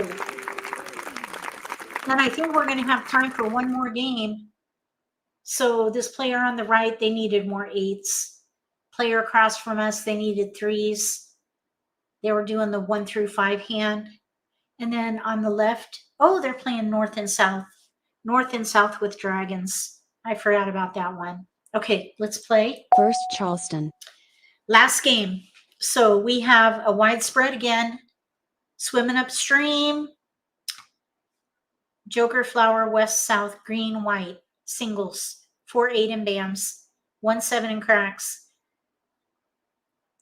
And I think we're going to have time for one more game. So this player on the right, they needed more 8s. Player across from us, they needed 3s. They were doing the 1 through 5 hand. And then on the left, oh, they're playing north and south. North and south with dragons. I forgot about that one. Okay, let's play. First Charleston. Last game. So we have a widespread again. Swimming upstream. Joker, flower, west, south, green, white. Singles. 4 8 and bams. 1 7 and cracks.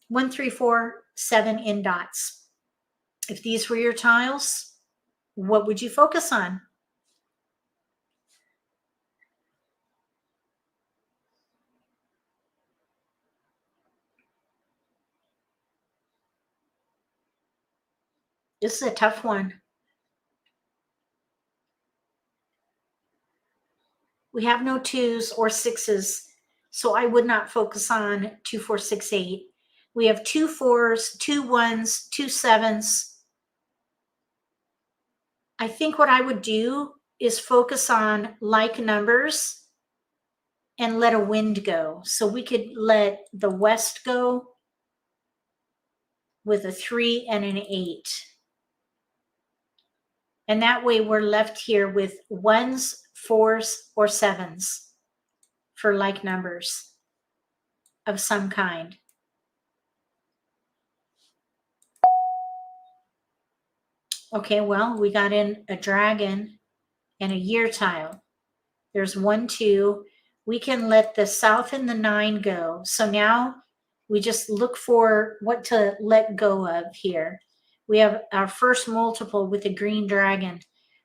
1 3 4 7 in dots. If these were your tiles, what would you focus on? This is a tough one. We have no 2s or 6s, so I would not focus on 2 4 6 8. We have 2 4s, 2 1s, 2 7s. I think what I would do is focus on like numbers and let a wind go. So we could let the west go with a 3 and an 8. And that way we're left here with 1s, 4s, or 7s for like numbers of some kind. Okay, well, we got in a dragon and a year tile. There's 1, 2. We can let the south and the 9 go. So now we just look for what to let go of here. We have our first multiple with a green dragon.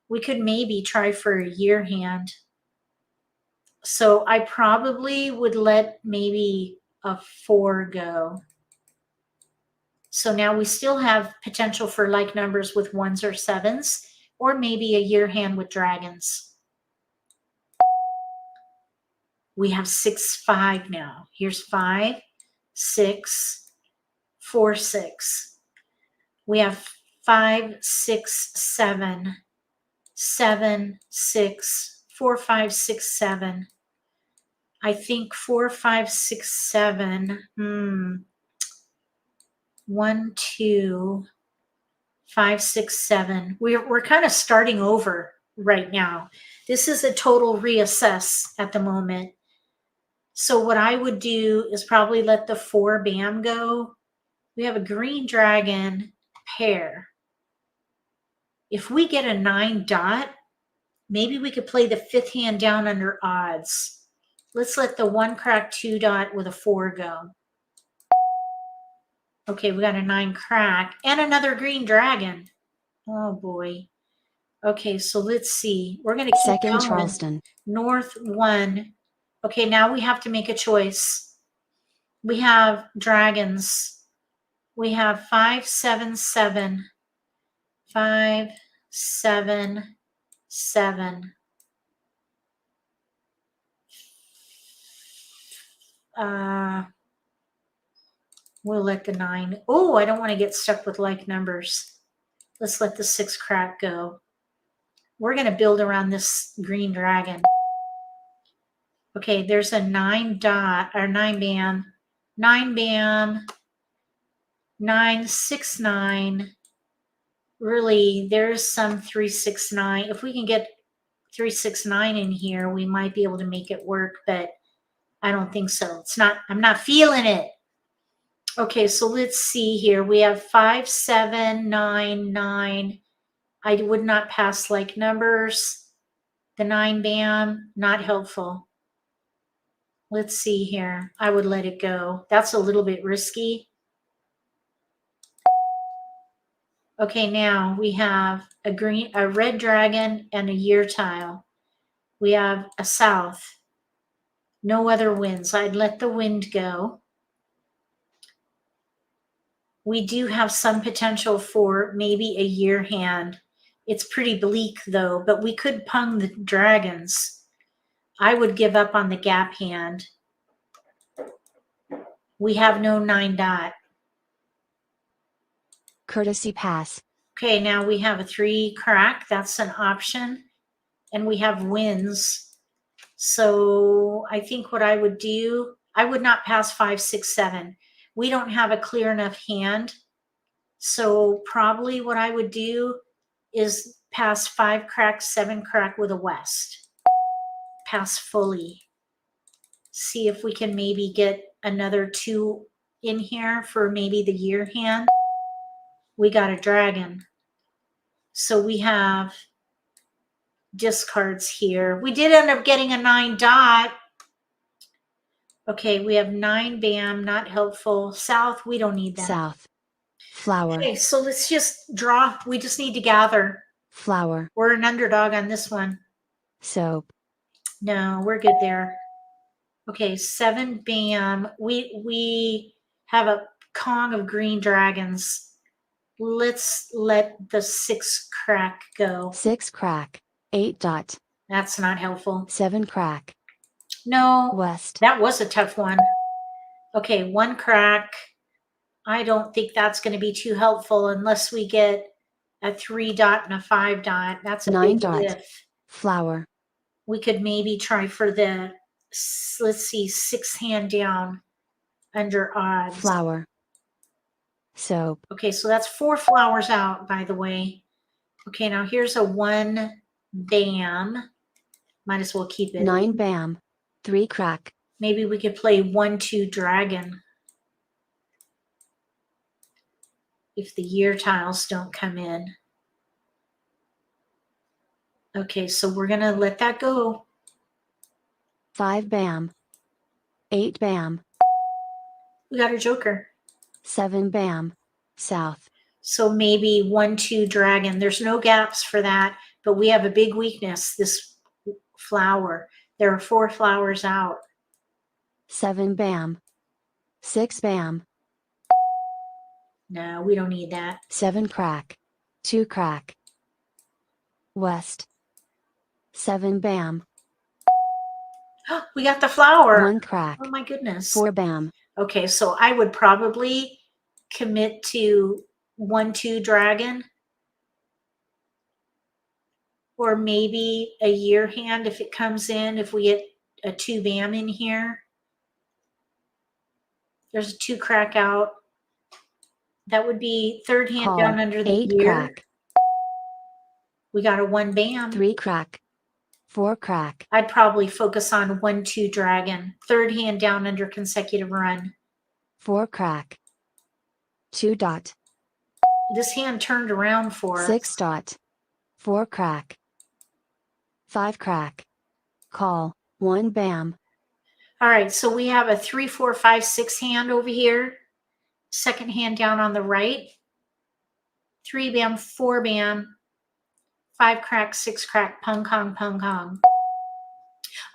We could maybe try for a year hand. So I probably would let maybe a 4 go. So now we still have potential for like numbers with 1s or 7s, or maybe a year hand with dragons. We have 6 5 now. Here's 5 6 4 6. We have 5 6 7 7 6 4 5 6 7. I think 4 5 6 7. 1 2 5 6 7. We're kind of starting over right now. This is a total reassess at the moment. So what I would do is probably let the 4 bam go. We have a green dragon pair. If we get a 9 dot, Maybe we could play the 5th hand down under odds. Let's let the 1 crack 2 dot with a 4 go. Okay, we got a 9 crack and another green dragon. Oh boy. Okay, so let's see. We're going to keep Second going. Charleston. North 1. Okay, now we have to make a choice. We have dragons. We have 5, 7, 7. 5, 7, 7. We'll let the 9. Oh, I don't want to get stuck with like numbers. Let's let the 6 crack go. We're going to build around this green dragon. Okay, there's a 9 dot or 9 bam. 9 bam. 9, 6, 9. Really, there's some 3, 6, 9. If we can get 3, 6, 9 in here, we might be able to make it work, but I don't think so. I'm not feeling it. Okay, so let's see here. We have 5, 7, 9, 9. I would not pass like numbers. The 9 bam, not helpful. Let's see here. I would let it go. That's a little bit risky. Okay, now we have a red dragon and a year tile. We have a south. No other winds. I'd let the wind go. We do have some potential for maybe a year hand. It's pretty bleak though, but we could pung the dragons. I would give up on the gap hand. We have no 9 dot. Courtesy pass. Okay, now we have a 3 crack. That's an option. And we have wins. So I think what I would do, I would not pass 5, 6, 7. We don't have a clear enough hand. So probably what I would do is pass 5 crack, 7 crack with a west. Pass fully. See if we can maybe get another 2 in here for maybe the year hand. We got a dragon. So we have discards here. We did end up getting a 9 dot. Okay, we have 9 bam, not helpful. South, we don't need that. South. Flower. Okay, so let's just draw. We just need to gather. Flower. We're an underdog on this one. Soap. No, we're good there. Okay, 7 bam. We have a Kong of green dragons. Let's let the 6 crack go. 6 crack. 8 dot. That's not helpful. 7 crack. No, West. that was a tough one. Okay, 1 crack. I don't think that's going to be too helpful unless we get a 3 dot and a 5 dot. That's a 9 big dot. lift. Flower. We could maybe try for the, let's see, 6 hand down under odds. Flower. Soap. Okay, so that's 4 flowers out, by the way. Okay, now here's a 1 bam. Might as well keep it. 9 bam. 3 crack. Maybe we could play 1, 2 dragon. If the year tiles don't come in. Okay, so we're going to let that go. 5 bam. 8 bam. We got a joker. 7 bam. South. So maybe 1, 2 dragon. There's no gaps for that, but we have a big weakness, this flower. There are 4 flowers out. 7 bam. 6 bam. No, we don't need that. 7 crack. 2 crack. West. 7 bam. We got the flower. 1 crack. Oh my goodness. 4 bam. Okay, so I would probably commit to 1, 2 dragon. Or maybe a year hand if it comes in, if we get a 2 bam in here. There's a 2 crack out. That would be 3rd hand Call. down under the 8 year. crack. We got a 1 bam. 3 crack. 4 crack. I'd probably focus on 1, 2 dragon. 3rd hand down under consecutive run. 4 crack. 2 dot. This hand turned around for us. 6 dot. 4 crack. 5 crack. Call. 1 bam. All right, so we have a 3, 4, 5, 6 hand over here. Second hand down on the right. 3 bam, 4 bam, 5 crack, 6 crack, pung kong, pung kong.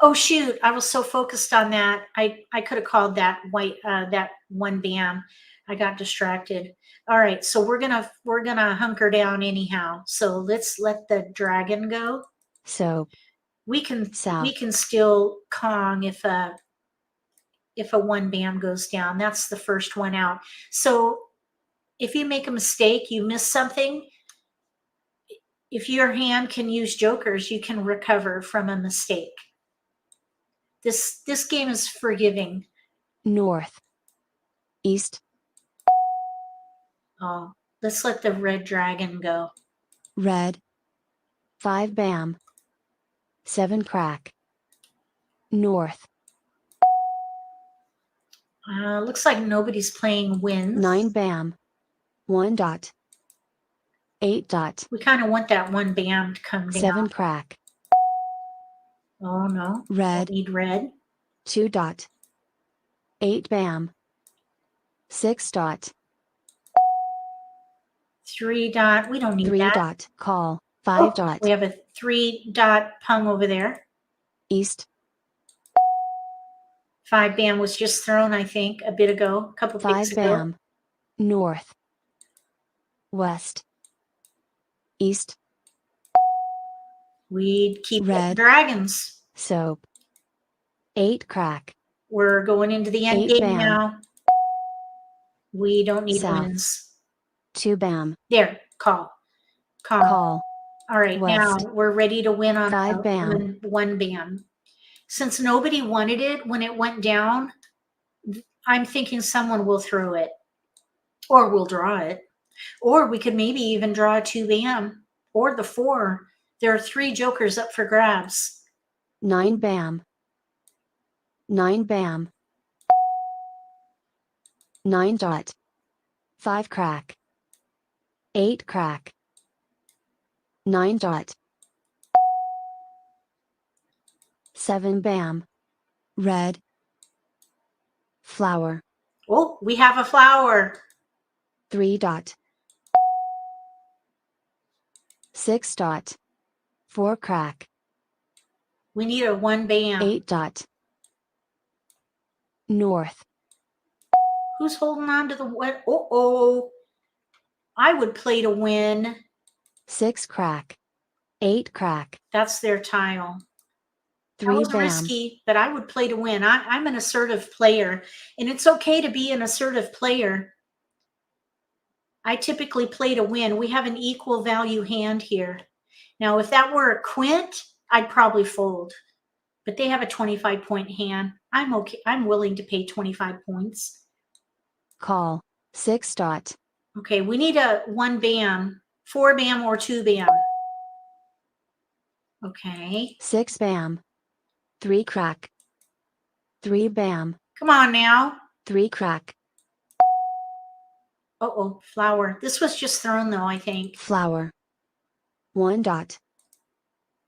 Oh shoot, I was so focused on that. I could have called that white that 1 bam. I got distracted. All right, so we're gonna hunker down anyhow. So let's let the dragon go. Soap. We can South. still Kong if a 1 bam goes down. That's the first one out. So if you make a mistake, you miss something. If your hand can use jokers, you can recover from a mistake. This game is forgiving. North. East. Oh, let's let the red dragon go. Red. 5 bam. 7 crack. North. Looks like nobody's playing wins. 9 bam. 1 dot. 8 dot. We kind of want that 1 bam to come down. 7 crack. Oh no. Red. Don't need red. 2 dot. 8 bam. 6 dot. 3 dot. We don't need 3 that. dot. Call. 5 dot. We have a 3 dot pung over there. East. 5 bam was just thrown, I think, a bit ago, a couple 5 picks ago. bam. North. West. East. We'd keep Red. dragons. Soap. 8 crack. We're going into the end 8 game bam. now. We don't need South. wins. 2 bam. There, call. Call. All right, West. now we're ready to win on 5 bam. 1 bam. Since nobody wanted it when it went down, I'm thinking someone will throw it, or we'll draw it, or we could maybe even draw a 2 bam or the 4. There are 3 jokers up for grabs. 9 bam. 9 bam. 9 dot. 5 crack. 8 crack. 9 dot. 7 bam. Red. Flower. Oh, we have a flower. 3 dot. 6 dot. 4 crack. We need a 1 bam. 8 dot. North. Who's holding on to the what? Oh, I would play to win. 6 crack. 8 crack. That's their tile. 3 That was bam. risky, but I would play to win. I'm an assertive player, and it's okay to be an assertive player. I typically play to win. We have an equal value hand here. Now, if that were a quint, I'd probably fold, but they have a 25-point hand. I'm okay. I'm willing to pay 25 points. Call. 6 dot. Okay, we need a 1 bam, 4 bam, or 2 bam. Okay. 6 bam. 3 crack. 3 bam. Come on now. 3 crack. Uh-oh, flower. This was just thrown though, I think. Flower. 1 dot.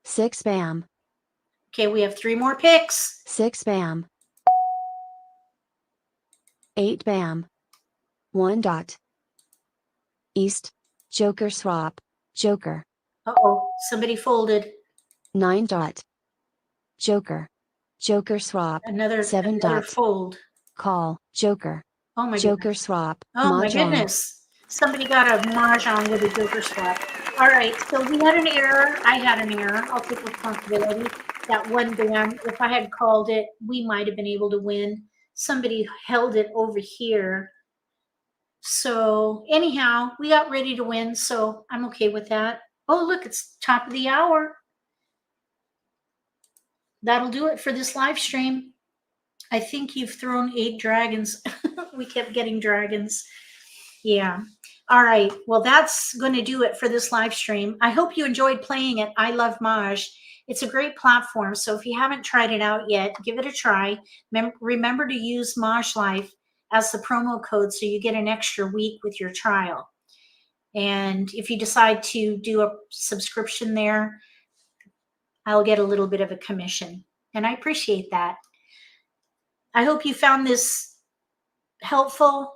6 bam. Okay, we have 3 more picks. 6 bam. 8 bam. 1 dot. East. Joker swap. Joker. Uh-oh, somebody folded. 9 dot. Joker. Joker swap. Another 7 dot. fold. Call. Joker. Oh my Joker goodness. swap. Oh my Mahjong. goodness. Somebody got a Mahjong with a joker swap. All right, so we had an error. I had an error. I'll take responsibility. That 1 bam, if I had called it, we might have been able to win. Somebody held it over here. So anyhow, we got ready to win, so I'm okay with that. Oh, look, it's top of the hour. That'll do it for this live stream. I think you've thrown 8 dragons. We kept getting dragons. Yeah. All right. Well, that's going to do it for this live stream. I hope you enjoyed playing it. I Love Maj. It's a great platform. So if you haven't tried it out yet, give it a try. Remember to use MAHJLIFE as the promo code so you get an extra week with your trial. And if you decide to do a subscription there, I'll get a little bit of a commission, and I appreciate that. I hope you found this helpful.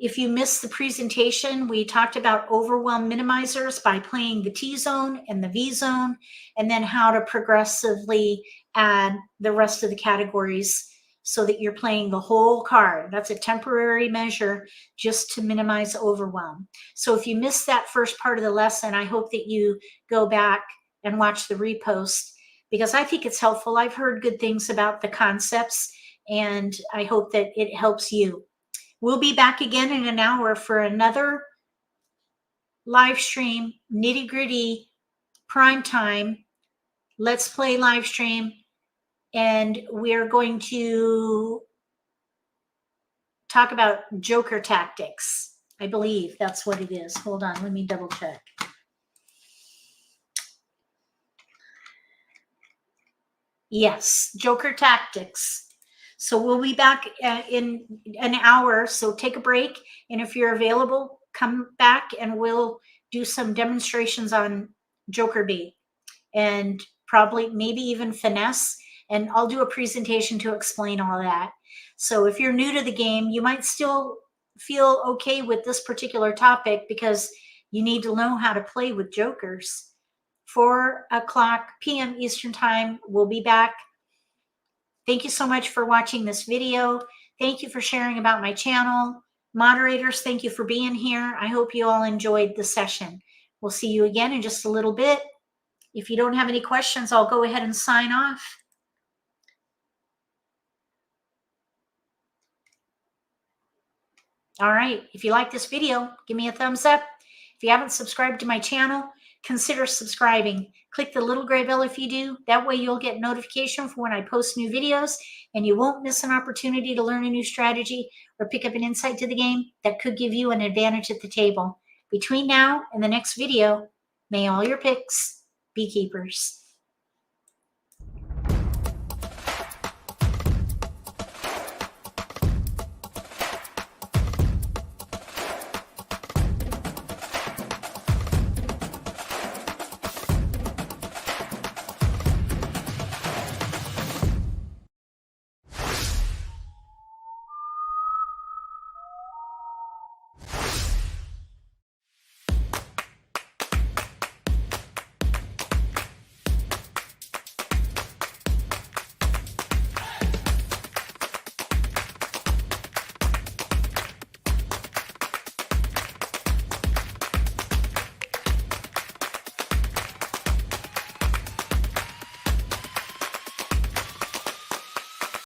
If you missed the presentation, we talked about overwhelm minimizers by playing the T zone and the V zone, and then how to progressively add the rest of the categories so that you're playing the whole card. That's a temporary measure just to minimize overwhelm. So if you missed that first part of the lesson, I hope that you go back and watch the repost, because I think it's helpful. I've heard good things about the concepts, and I hope that it helps you. We'll be back again in an hour for another live stream, Nitty-Gritty prime time. Let's play live stream. And we're going to talk about Joker tactics. I believe that's what it is. Hold on, let me double check. Yes, Joker tactics. So we'll be back in an hour. So take a break. And if you're available, come back and we'll do some demonstrations on Joker bait and probably maybe even finesse. And I'll do a presentation to explain all that. So if you're new to the game, you might still feel okay with this particular topic because you need to know how to play with Jokers. 4:00 p.m. Eastern Time, we'll be back. Thank you so much for watching this video. Thank you for sharing about my channel. Moderators, thank you for being here. I hope you all enjoyed the session. We'll see you again in just a little bit. If you don't have any questions, I'll go ahead and sign off. All right, if you like this video, give me a thumbs up. If you haven't subscribed to my channel, consider subscribing. Click the little gray bell if you do. That way you'll get notification for when I post new videos, and you won't miss an opportunity to learn a new strategy or pick up an insight to the game that could give you an advantage at the table. Between now and the next video, may all your picks be keepers.